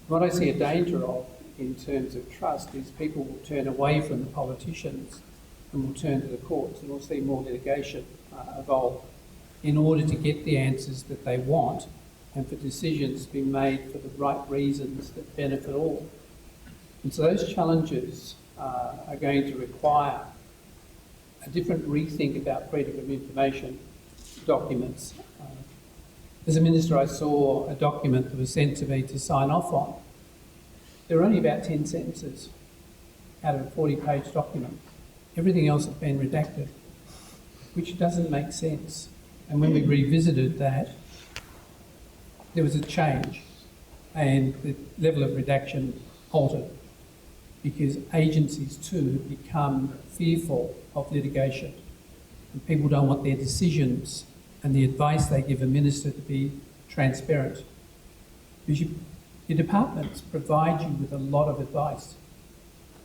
What I see a danger of in terms of trust is people will turn away from the politicians and will turn to the courts, and we'll see more litigation evolve in order to get the answers that they want and for decisions to be made for the right reasons that benefit all. And so those challenges are going to require a different rethink about freedom of information documents. As a minister, I saw a document that was sent to me to sign off on. There were only about 10 sentences out of a 40-page document. Everything else had been redacted, which doesn't make sense. And when we revisited that, there was a change and the level of redaction altered because agencies too become fearful of litigation and people don't want their decisions and the advice they give a minister to be transparent. Because your departments provide you with a lot of advice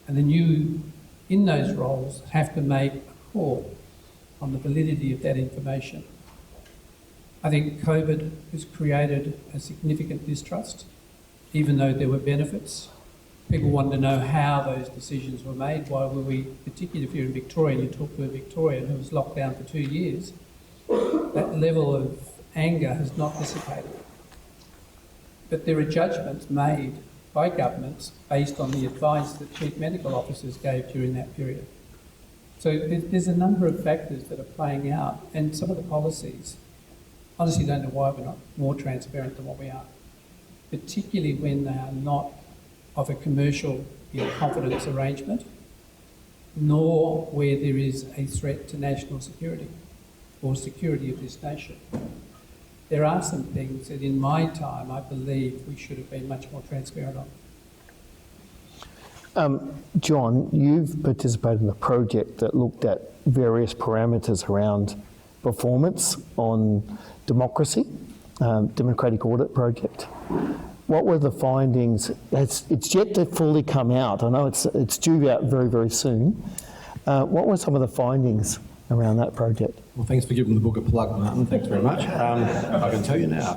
and then you, in those roles, have to make a call on the validity of that information. I think COVID has created a significant distrust, even though there were benefits. People wanted to know how those decisions were made. Why were we, particularly if you're in Victoria and you talk to a Victorian who was locked down for 2 years, that level of anger has not dissipated. But there are judgments made by governments based on the advice that chief medical officers gave during that period. So there's a number of factors that are playing out, and some of the policies, honestly don't know why we're not more transparent than what we are. particularly when they are not of a commercial confidence arrangement, nor where there is a threat to national security or security of this nation. There are some things that in my time I believe we should have been much more transparent on. John, you've participated in a project that looked at various parameters around performance on democracy, democratic audit project. What were the findings? It's yet to fully come out. I know it's due out very, very soon. What were some of the findings around that project? Well, thanks for giving the book a plug, Martin. Thanks very much. I can tell you now.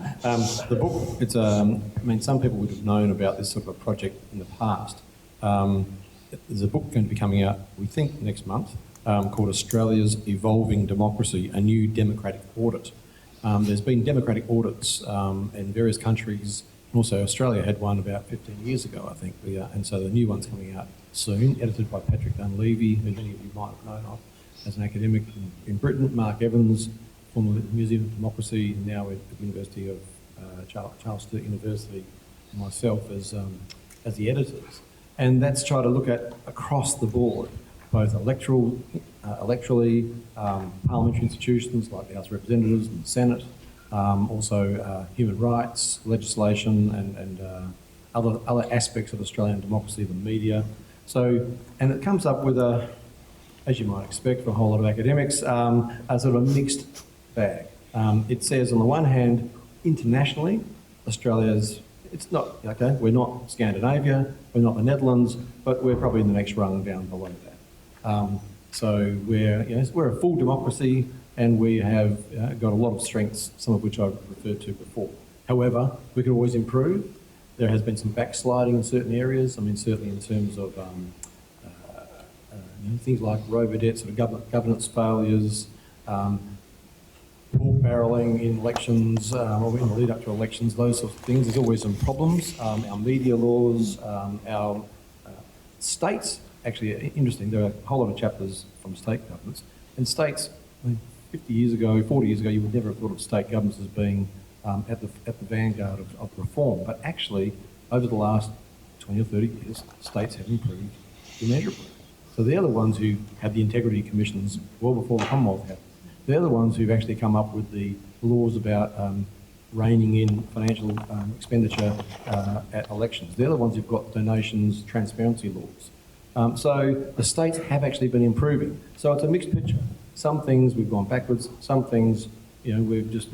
The book, it's I mean, some people would have known about this sort of a project in the past. There's a book going to be coming out, we think, next month, called Australia's Evolving Democracy, a New Democratic Audit. There's been democratic audits in various countries. Also, Australia had one about 15 years ago, I think, and so the new one's coming out soon, edited by Patrick Dunleavy, who many of you might have known of as an academic in Britain, Mark Evans, former Museum of Democracy, now at the University of Charles Sturt University, and myself as the editors. And that's try to look at across the board, both electorally, parliamentary institutions like the House of Representatives and the Senate, also human rights, legislation, and other aspects of Australian democracy, the media. So, and it comes up with as you might expect for a whole lot of academics, a sort of mixed bag. It says on the one hand, internationally, Australia's, it's not, okay, we're not Scandinavia, we're not the Netherlands, but we're probably in the next rung down below that. So we're a full democracy, and we have got a lot of strengths, some of which I've referred to before. However, we could always improve. There has been some backsliding in certain areas. I mean, certainly in terms of things like robo-debt, sort of governance failures, pork barrelling in elections, or in the lead up to elections, those sorts of things. There's always some problems. Our media laws, our states, actually interesting, there are a whole lot of chapters from state governments. And states, I mean, 50 years ago, 40 years ago, you would never have thought of state governments as being at the vanguard of reform. But actually, over the last 20 or 30 years, states have improved immeasurably. So they're the ones who had the integrity commissions well before the Commonwealth had. They're the ones who've actually come up with the laws about reining in financial expenditure at elections. They're the ones who've got donations, transparency laws. So the states have actually been improving. So it's a mixed picture. Some things we've gone backwards, some things we've just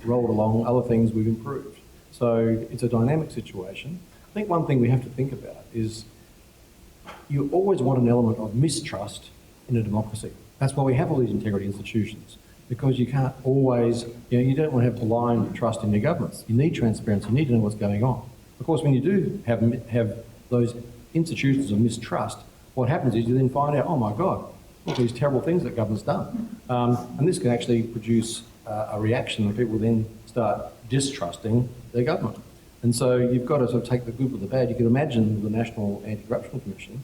rolled along, other things we've improved. So it's a dynamic situation. I think one thing we have to think about is you always want an element of mistrust in a democracy. That's why we have all these integrity institutions, because you can't always, you don't want to have blind trust in your governments. You need transparency, you need to know what's going on. Of course, when you do have those institutions of mistrust, what happens is you then find out, oh my God, look at these terrible things that government's done. And this can actually produce a reaction that people then start distrusting their government. And so you've got to sort of take the good with the bad. You can imagine the National Anti-Corruption Commission,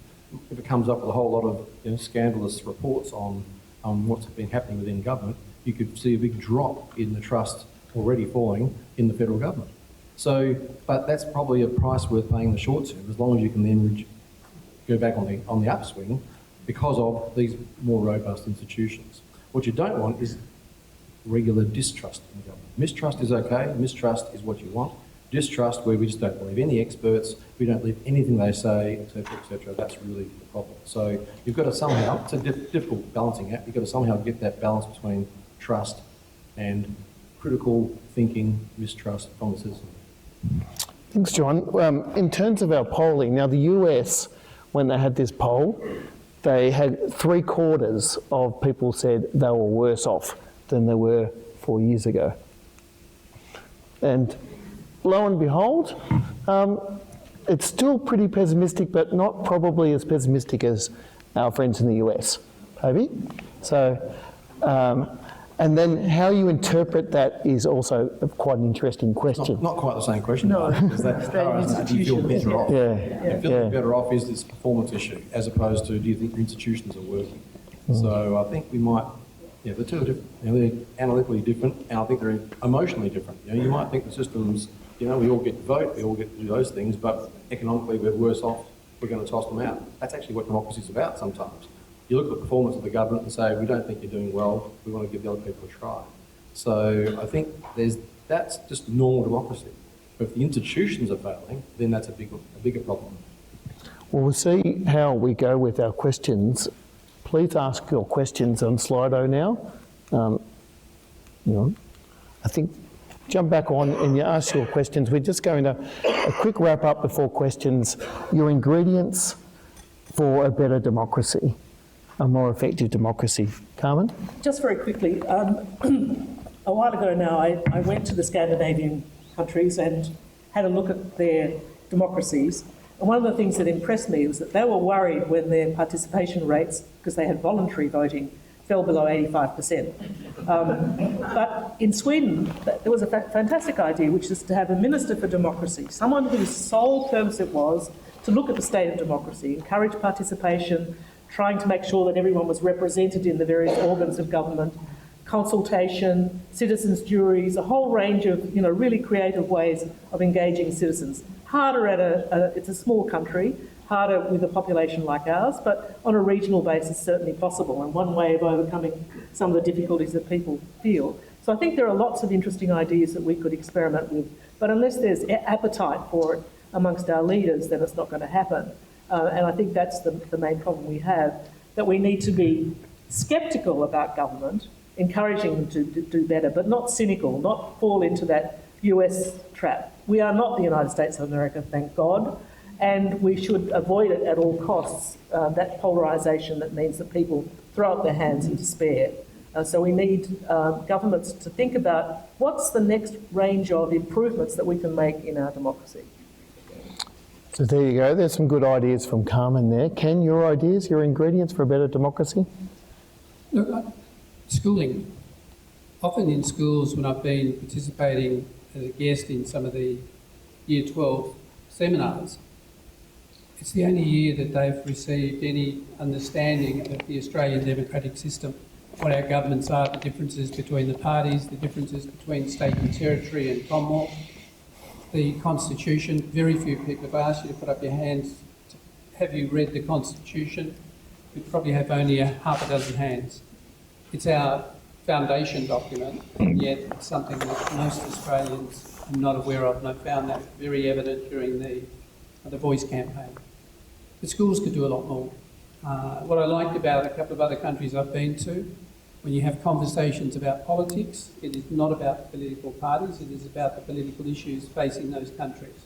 if it comes up with a whole lot of scandalous reports on what's been happening within government, you could see a big drop in the trust already falling in the federal government. So, but that's probably a price worth paying in the short term, as long as you can then go back on the upswing because of these more robust institutions. What you don't want is regular distrust in government. Mistrust is okay, mistrust is what you want. Distrust, where we just don't believe any experts, we don't believe anything they say, etc., that's really the problem. So you've got to somehow, it's a difficult balancing act, you've got to somehow get that balance between trust and critical thinking, mistrust from the citizen. Thanks, John. In terms of our polling, now the US, when they had this poll, they had 3/4 of people said they were worse off than they were 4 years ago. And lo and behold, it's still pretty pessimistic, but not probably as pessimistic as our friends in the US, maybe. So, and then how you interpret that is also quite an interesting question. Not quite the same question. No, because do you feel better off? Yeah. Feeling better off is this performance issue, as opposed to do you think your institutions are working? So I think we might, the two are different. They're analytically different, and I think they're emotionally different. You might think the systems You know, we all get to vote, we all get to do those things, but economically we're worse off, we're going to toss them out. That's actually what democracy is about sometimes. You look at the performance of the government and say, we don't think you're doing well, we want to give the other people a try. So I think that's just normal democracy. But if the institutions are failing, then that's a bigger problem. Well, we'll see how we go with our questions. Please ask your questions on Slido now. I think jump back on and you ask your questions. We're just going to a quick wrap up before questions. Your ingredients for a better democracy, a more effective democracy. Carmen? Just very quickly, a while ago now, I went to the Scandinavian countries and had a look at their democracies. And one of the things that impressed me was that they were worried when their participation rates, because they had voluntary voting, fell below 85%. But in Sweden, there was a fantastic idea, which is to have a minister for democracy, someone whose sole purpose it was to look at the state of democracy, encourage participation, trying to make sure that everyone was represented in the various organs of government, consultation, citizens' juries, a whole range of really creative ways of engaging citizens. Harder it's a small country, harder with a population like ours, but on a regional basis certainly possible, and one way of overcoming some of the difficulties that people feel. So I think there are lots of interesting ideas that we could experiment with, but unless there's appetite for it amongst our leaders, then it's not going to happen. And I think that's the main problem we have, that we need to be sceptical about government, encouraging them to do better, but not cynical, not fall into that US trap. We are not the United States of America, thank God, and we should avoid it at all costs, that polarisation that means that people throw up their hands in despair. So we need governments to think about what's the next range of improvements that we can make in our democracy. So there you go. There's some good ideas from Carmen there. Ken, your ideas, your ingredients for a better democracy? Look, schooling. Often in schools, when I've been participating as a guest in some of the Year 12 seminars, it's the only year that they've received any understanding of the Australian democratic system, what our governments are, the differences between the parties, the differences between state and territory and Commonwealth, the Constitution. Very few people have asked you to put up your hands. Have you read the Constitution? We probably have only half a dozen hands. It's our foundation document, and yet it's something that most Australians are not aware of, and I found that very evident during the Voice campaign. The schools could do a lot more. What I liked about a couple of other countries I've been to, when you have conversations about politics, it is not about political parties, it is about the political issues facing those countries.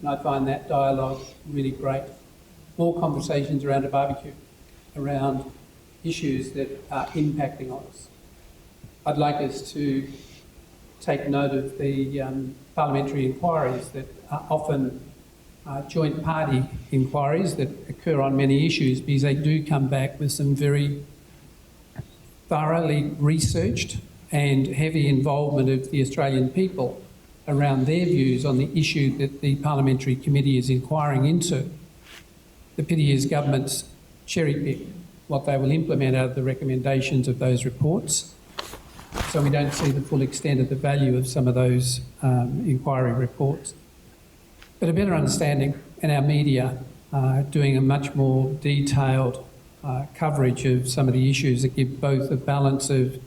And I find that dialogue really great. More conversations around a barbecue, around issues that are impacting on us. I'd like us to take note of the parliamentary inquiries that are often joint party inquiries that occur on many issues, because they do come back with some very thoroughly researched and heavy involvement of the Australian people around their views on the issue that the parliamentary committee is inquiring into. The pity is governments cherry-pick what they will implement out of the recommendations of those reports, so we don't see the full extent of the value of some of those inquiry reports. But a better understanding, and our media doing a much more detailed coverage of some of the issues that give both a balance of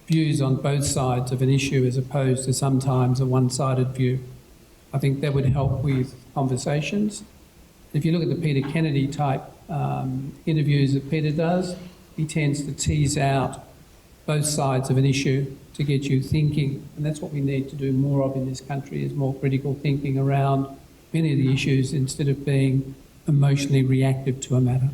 views on both sides of an issue as opposed to sometimes a one-sided view. I think that would help with conversations. If you look at the Peter Kennedy type interviews that Peter does, he tends to tease out both sides of an issue to get you thinking, and that's what we need to do more of in this country, is more critical thinking around many of the issues instead of being emotionally reactive to a matter.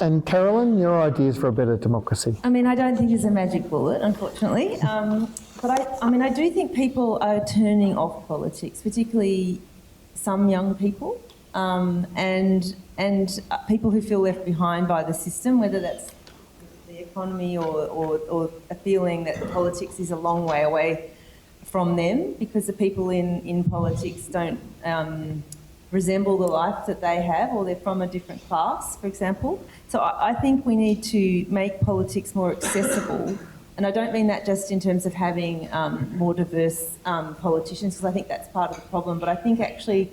And Carolyn, your ideas for a better democracy? I mean, I don't think there's a magic bullet, unfortunately. But I do think people are turning off politics, particularly some young people, and people who feel left behind by the system, whether that's the economy or a feeling that politics is a long way away from them because the people in politics don't resemble the life that they have, or they're from a different class, for example. So I think we need to make politics more accessible And I don't mean that just in terms of having more diverse politicians, because I think that's part of the problem, but I think actually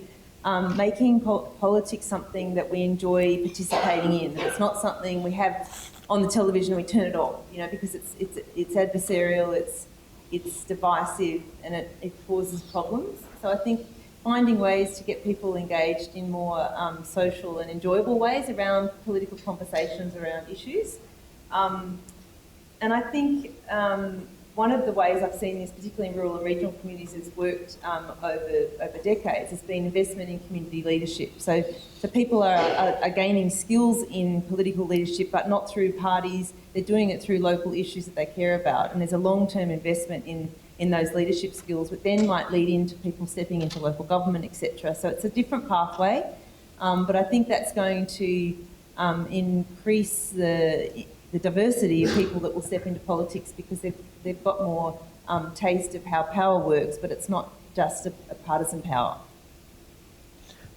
making politics something that we enjoy participating in, that it's not something we have on the television and we turn it off, you know, because it's adversarial, it's divisive, and it causes problems. So I think finding ways to get people engaged in more social and enjoyable ways around political conversations around issues. And I think one of the ways I've seen this, particularly in rural and regional communities, has worked over decades, has been investment in community leadership. So people are gaining skills in political leadership, but not through parties. They're doing it through local issues that they care about. And there's a long-term investment in those leadership skills, which then might lead into people stepping into local government, etc. So it's a different pathway, but I think that's going to increase the diversity of people that will step into politics, because they've got more taste of how power works, but it's not just a partisan power.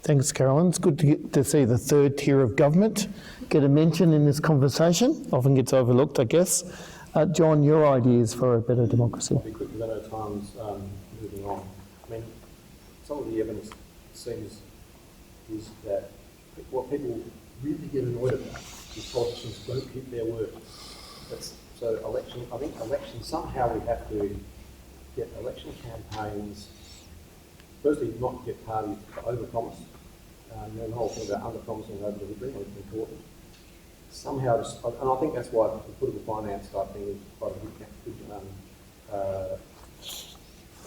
Thanks, Carolyn. It's good to see the third tier of government get a mention in this conversation. Often gets overlooked, I guess. John, your ideas for a better democracy? I'll be quick because I know time's moving on. I mean, some of the evidence seems is that what people really get annoyed about is politicians don't keep their word. So I think elections, somehow we have to get election campaigns, firstly not get parties to overpromise. The whole thing about under-promising and over-delivering is important. Somehow, and I think that's why the political finance type thing is quite a good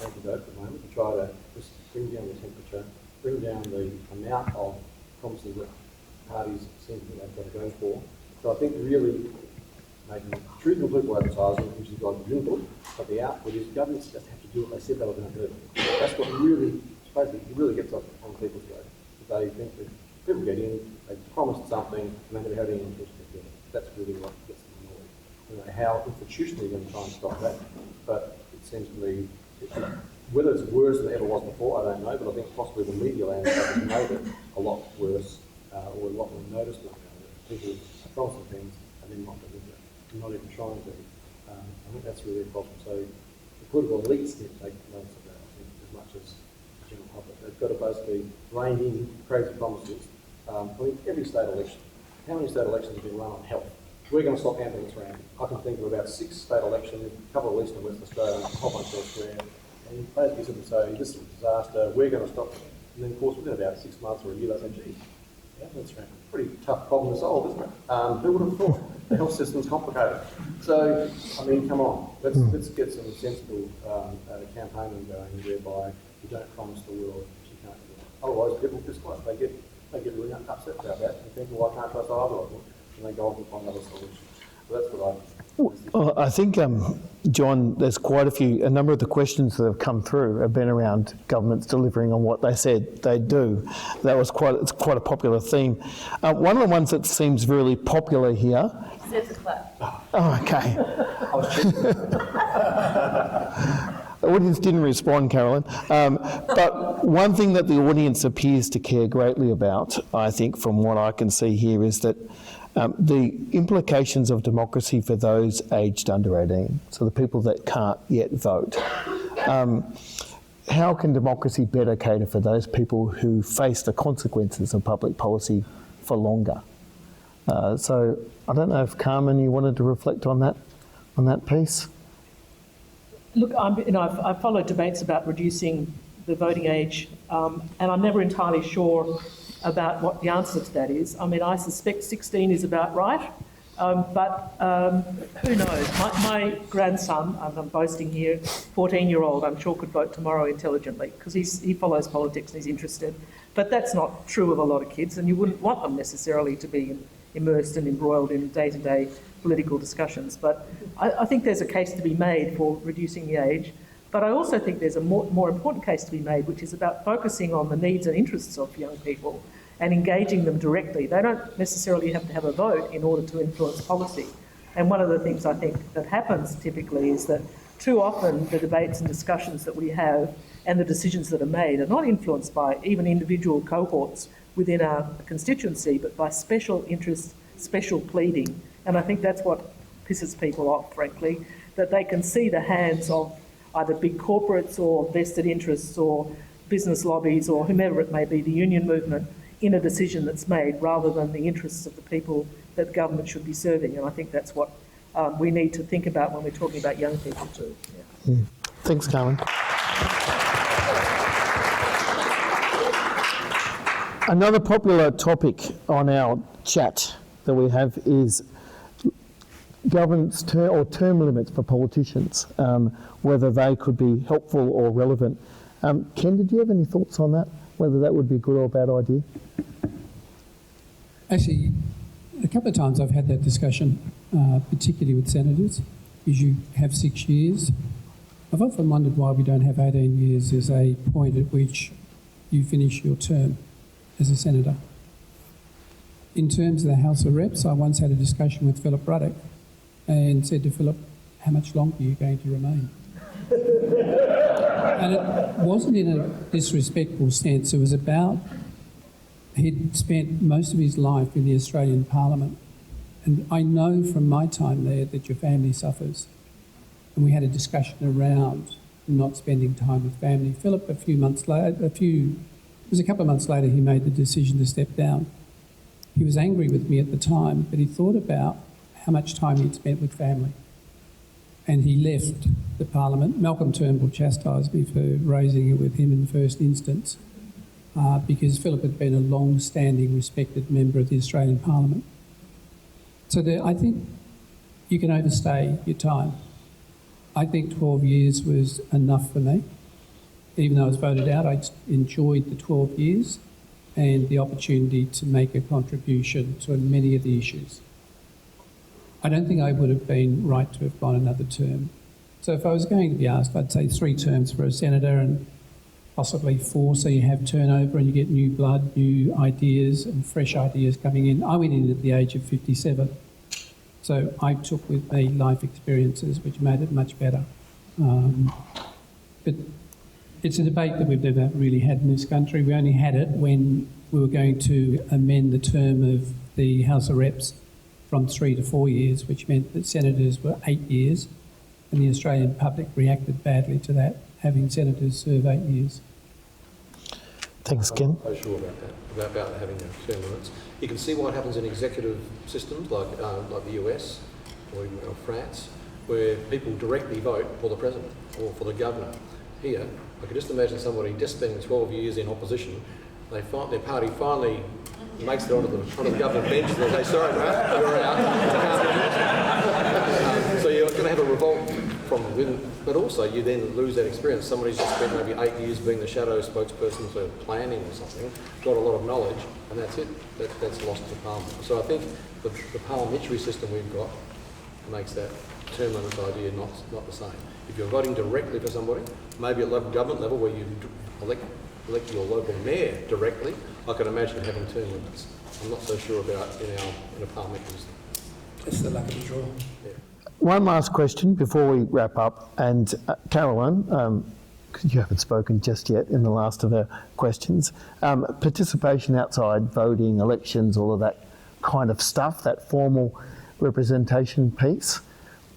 antidote at the moment, to try to just bring down the temperature, bring down the amount of promises that parties seem to think they've got to go for. So I think really making truth and political advertising, which has got the input, but the output is governments just have to do what they said they were going to do. That's what really, supposedly, it really gets on people's goat. They think that people get in, they promised something, and they never have any interest in doing it. That's really what gets them annoyed. You know, how institutionally you're going to try and stop that, but it seems to me, whether it's worse than it ever was before, I don't know, but I think possibly the media landscape has made it a lot worse, or a lot more noticeable. People are promising things and then not delivering it, and not even trying to. I think that's really a problem. So the political elites need to take notice of that, I think, as much as the general public. They've got to basically rein in crazy promises. I mean, every state election, how many state elections have been run on health? We're going to stop ambulance ramping. I can think of about 6 state elections, a couple of East and West Australia, a whole bunch elsewhere. And basically simply say, this is a disaster, we're going to stop it. And then, of course, within about 6 months or a year, they say, gee, ambulance ramping, pretty tough problem to solve, isn't it? Who would have thought? The health system's complicated. So, I mean, come on, let's get some sensible campaigning going whereby you don't promise the world that you can't do it. Otherwise, people discuss. They get really upset about that and think, well, I can't trust either of them, and they go off and find other solutions. So that's what Well, I think, John, there's a number of the questions that have come through have been around governments delivering on what they said they'd do. It's quite a popular theme. One of the ones that seems really popular here. Oh, okay. The audience didn't respond, Carolyn. But one thing that the audience appears to care greatly about, I think, from what I can see here, is that the implications of democracy for those aged under 18, so the people that can't yet vote. How can democracy better cater for those people who face the consequences of public policy for longer? So I don't know if Carmen, you wanted to reflect on that piece. Look, I've followed debates about reducing the voting age, and I'm never entirely sure about what the answer to that is. I mean, I suspect 16 is about right, but who knows? My grandson, I'm boasting here, 14-year-old, I'm sure could vote tomorrow intelligently because he follows politics and he's interested. But that's not true of a lot of kids, and you wouldn't want them necessarily to be immersed and embroiled in day-to-day political discussions. But I think there's a case to be made for reducing the age. But I also think there's a more important case to be made, which is about focusing on the needs and interests of young people and engaging them directly. They don't necessarily have to have a vote in order to influence policy. And one of the things I think that happens typically is that too often the debates and discussions that we have and the decisions that are made are not influenced by even individual cohorts within our constituency, but by special interest, special pleading. And I think that's what pisses people off, frankly. that they can see the hands of either big corporates or vested interests or business lobbies or whomever it may be, the union movement, in a decision that's made rather than the interests of the people that government should be serving. And I think that's what we need to think about when we're talking about young people too. Yeah. Thanks, Carmen. Another popular topic on our chat that we have is governance or term limits for politicians, whether they could be helpful or relevant. Ken, did you have any thoughts on that, whether that would be a good or a bad idea? Actually, a couple of times I've had that discussion, particularly with senators, because you have 6 years. I've often wondered why we don't have 18 years as a point at which you finish your term as a senator. In terms of the House of Reps, I once had a discussion with Philip Ruddock and said to Philip, how much longer are you going to remain? And it wasn't in a disrespectful sense. It was about he'd spent most of his life in the Australian Parliament. And I know from my time there that your family suffers. And we had a discussion around not spending time with family. Philip, a couple of months later, he made the decision to step down. He was angry with me at the time, but he thought about how much time he'd spent with family. And he left the Parliament. Malcolm Turnbull chastised me for raising it with him in the first instance, because Philip had been a long-standing, respected member of the Australian Parliament. So I think you can overstay your time. I think 12 years was enough for me. Even though I was voted out, I enjoyed the 12 years and the opportunity to make a contribution to many of the issues. I don't think I would have been right to have gone another term. So if I was going to be asked, I'd say 3 terms for a senator and possibly 4, so you have turnover and you get new blood, new ideas and fresh ideas coming in. I went in at the age of 57. So I took with me life experiences which made it much better. But it's a debate that we've never really had in this country. We only had it when we were going to amend the term of the House of Reps from 3 to 4 years, which meant that senators were 8 years, and the Australian public reacted badly to that, having senators serve 8 years. Thanks, Ken. I'm not so sure about that, about having term limits. You can see what happens in executive systems like the US or France, where people directly vote for the president or for the governor. Here, I could just imagine somebody just spending 12 years in opposition. Their party finally makes it onto the government bench and they say, sorry, mate, you're out. So you're going to have a revolt from within, but also you then lose that experience. Somebody's just spent maybe 8 years being the shadow spokesperson for planning or something, got a lot of knowledge, and that's it. That's lost to Parliament. So I think the parliamentary system we've got makes that term limits idea not the same. If you're voting directly for somebody, maybe at local government level where you elect your local mayor directly, I can imagine having term limits. I'm not so sure about in a parliamentary system. It's the luck of the draw. Yeah. One last question before we wrap up. And Caroline, because you haven't spoken just yet in the last of our questions, participation outside voting, elections, all of that kind of stuff, that formal representation piece,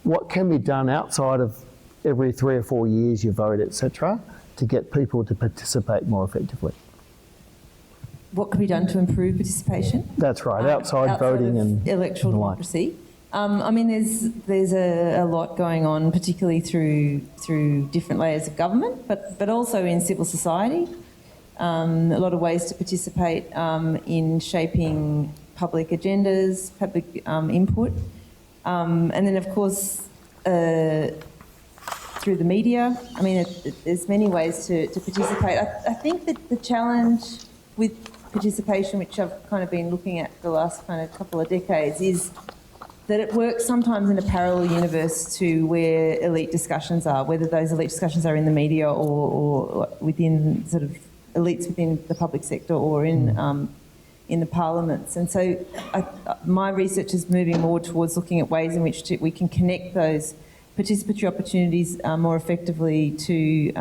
what can be done outside of every 3 or 4 years you vote, etc., to get people to participate more effectively? What could be done to improve participation? That's right, outside voting and electoral democracy. I mean, there's a lot going on, particularly through different layers of government, but also in civil society. A lot of ways to participate in shaping public agendas, public input, and then of course through the media. I mean, there's many ways to participate. I think that the challenge with participation, which I've kind of been looking at for the last kind of couple of decades, is that it works sometimes in a parallel universe to where elite discussions are, whether those elite discussions are in the media or within sort of elites within the public sector or in the parliaments. And so my research is moving more towards looking at ways in which we can connect those participatory opportunities more effectively to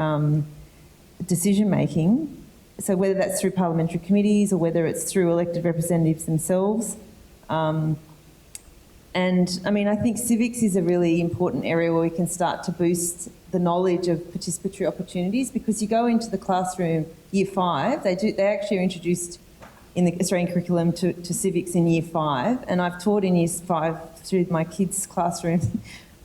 decision making. So whether that's through parliamentary committees or whether it's through elected representatives themselves. And I mean, I think civics is a really important area where we can start to boost the knowledge of participatory opportunities, because you go into the classroom year 5, they actually are introduced in the Australian curriculum to civics in year 5, and I've taught in year 5 through my kids' classrooms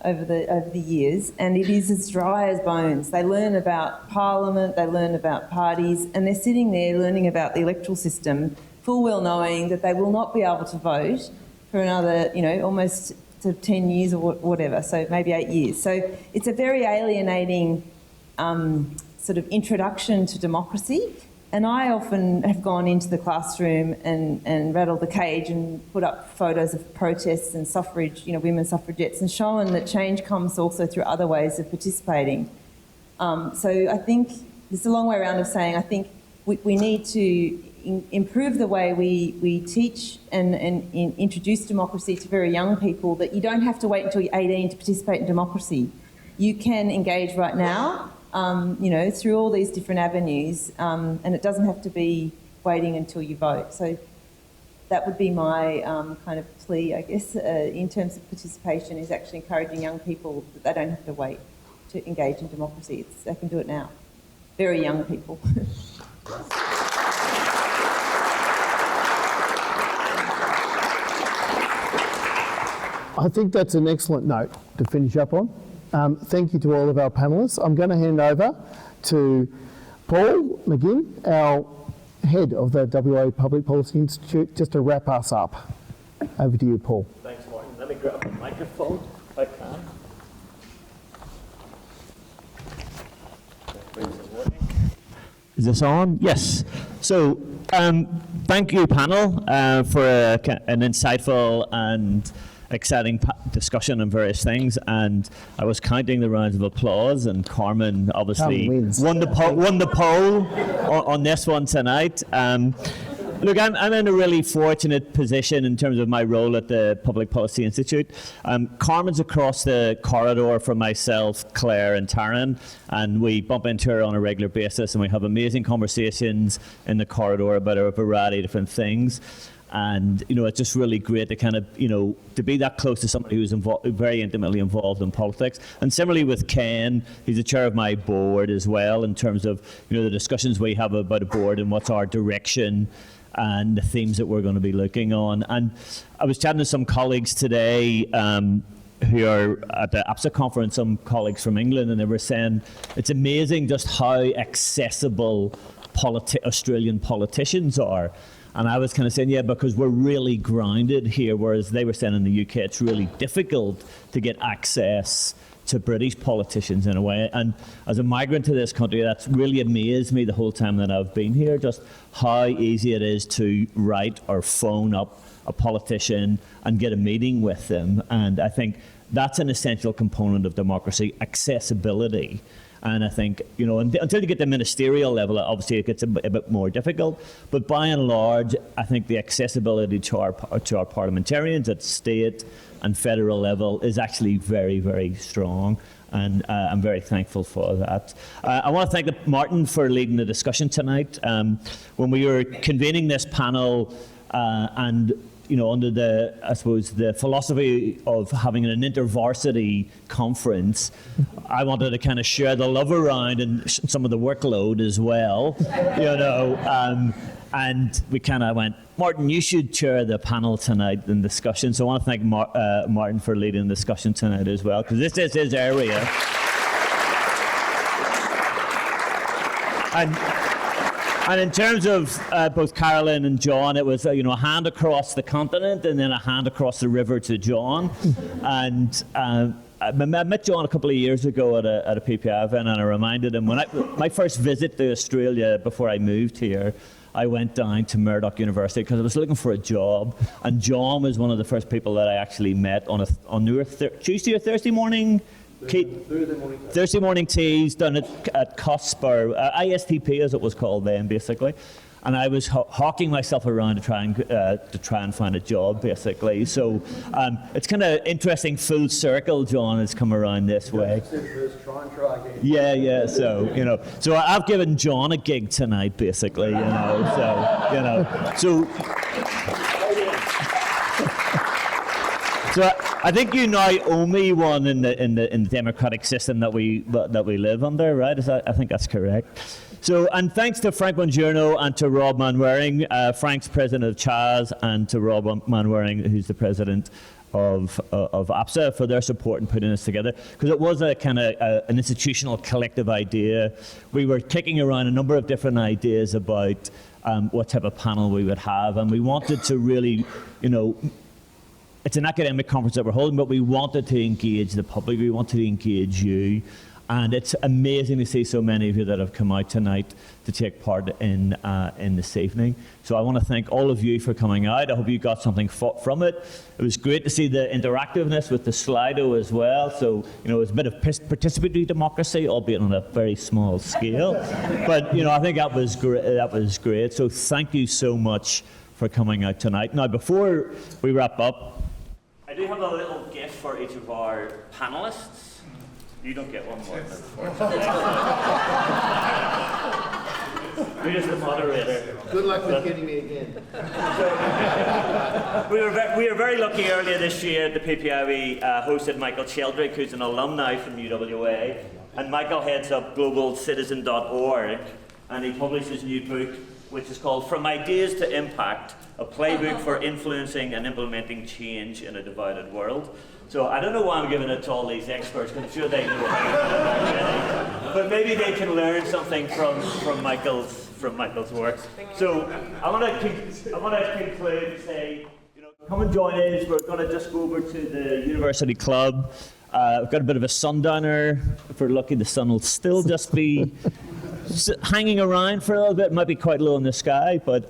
over the years, and it is as dry as bones. They learn about parliament, they learn about parties, and they're sitting there learning about the electoral system, full well knowing that they will not be able to vote for another, almost to 10 years or whatever, so maybe 8 years. So it's a very alienating sort of introduction to democracy. And I often have gone into the classroom and rattled the cage and put up photos of protests and suffrage, women suffragettes, and shown that change comes also through other ways of participating. So I think there's a long way around of saying I think we need to improve the way we teach and introduce democracy to very young people, that you don't have to wait until you're 18 to participate in democracy. You can engage right now, through all these different avenues, and it doesn't have to be waiting until you vote. So that would be my kind of plea, I guess, in terms of participation, is actually encouraging young people that they don't have to wait to engage in democracy. They can do it now. Very young people. I think that's an excellent note to finish up on. Thank you to all of our panellists. I'm going to hand over to Paul McGinn, our head of the WA Public Policy Institute, just to wrap us up. Over to you, Paul. Thanks, Martin. Let me grab the microphone if I can. Is this on? Yes. So, thank you, panel, for an insightful and exciting discussion on various things, and I was counting the rounds of applause, and Carmen obviously won the poll on this one tonight. Look, I'm in a really fortunate position in terms of my role at the Public Policy Institute. Carmen's across the corridor from myself, Claire and Taryn, and we bump into her on a regular basis, and we have amazing conversations in the corridor about a variety of different things. And, it's just really great to kind of, to be that close to somebody who's very intimately involved in politics. And similarly with Ken, he's the chair of my board as well, in terms of, the discussions we have about a board and what's our direction and the themes that we're going to be looking on. And I was chatting to some colleagues today who are at the APSA conference, some colleagues from England, and they were saying it's amazing just how accessible Australian politicians are. And I was kind of saying, yeah, because we're really grounded here, whereas they were saying in the UK it's really difficult to get access to British politicians in a way. And as a migrant to this country, that's really amazed me the whole time that I've been here, just how easy it is to write or phone up a politician and get a meeting with them. And I think that's an essential component of democracy, accessibility. And I think, until you get to the ministerial level, obviously it gets a bit more difficult. But by and large, I think the accessibility to our parliamentarians at state and federal level is actually very, very strong. And I'm very thankful for that. I want to thank Martin for leading the discussion tonight. When we were convening this panel and under the philosophy of having an intervarsity conference, I wanted to kind of share the love around and some of the workload as well, and we kind of went, Martin, you should chair the panel tonight in discussion. So I want to thank Martin for leading the discussion tonight as well, because this is his area. And in terms of both Carolyn and John, it was a hand across the continent and then a hand across the river to John. And I met John a couple of years ago at a PPI event, and I reminded him my first visit to Australia before I moved here, I went down to Murdoch University because I was looking for a job, and John was one of the first people that I actually met on Tuesday or Thursday morning. Thursday morning teas done at CUSP, or ISTP as it was called then, basically. And I was hawking myself around to try and find a job, basically. So it's kind of interesting, full circle. John has come around this way. Yeah. So I've given John a gig tonight, basically. So I think you now owe me one in the democratic system that we live under, right? I think that's correct. So, and thanks to Frank Bongiorno and to Rob Manwaring, Frank's president of CHAS, and to Rob Manwaring, who's the president of APSA, for their support in putting this together, because it was a kind of an institutional collective idea. We were kicking around a number of different ideas about what type of panel we would have, and we wanted to really, it's an academic conference that we're holding, but we wanted to engage the public, we wanted to engage you. And it's amazing to see so many of you that have come out tonight to take part in this evening. So I want to thank all of you for coming out. I hope you got something from it. It was great to see the interactiveness with the Slido as well. So, it was a bit of participatory democracy, albeit on a very small scale. But, I think that was great. So thank you so much for coming out tonight. Now, before we wrap up, I do have a little gift for each of our panelists. You don't get one more. You're just the moderator. Good luck with getting me again. We were very lucky earlier this year at the PPI. We hosted Michael Sheldrick, who's an alumni from UWA. And Michael heads up globalcitizen.org, and he published his new book, which is called From Ideas to Impact, a playbook for influencing and implementing change in a divided world. So I don't know why I'm giving it to all these experts, because I'm sure they know how, but maybe they can learn something from Michael's work. So I want to conclude and say, come and join us. We're going to just go over to the University Club. We've got a bit of a sundowner. If we're lucky, the sun will still just be hanging around for a little bit. It might be quite low in the sky, but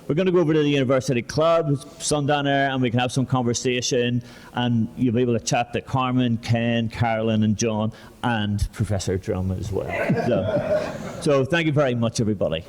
we're going to go over to the University Club, sundowner, and we can have some conversation, and you'll be able to chat to Carmen, Ken, Carolyn, and John, and Professor Drum as well. So thank you very much, everybody.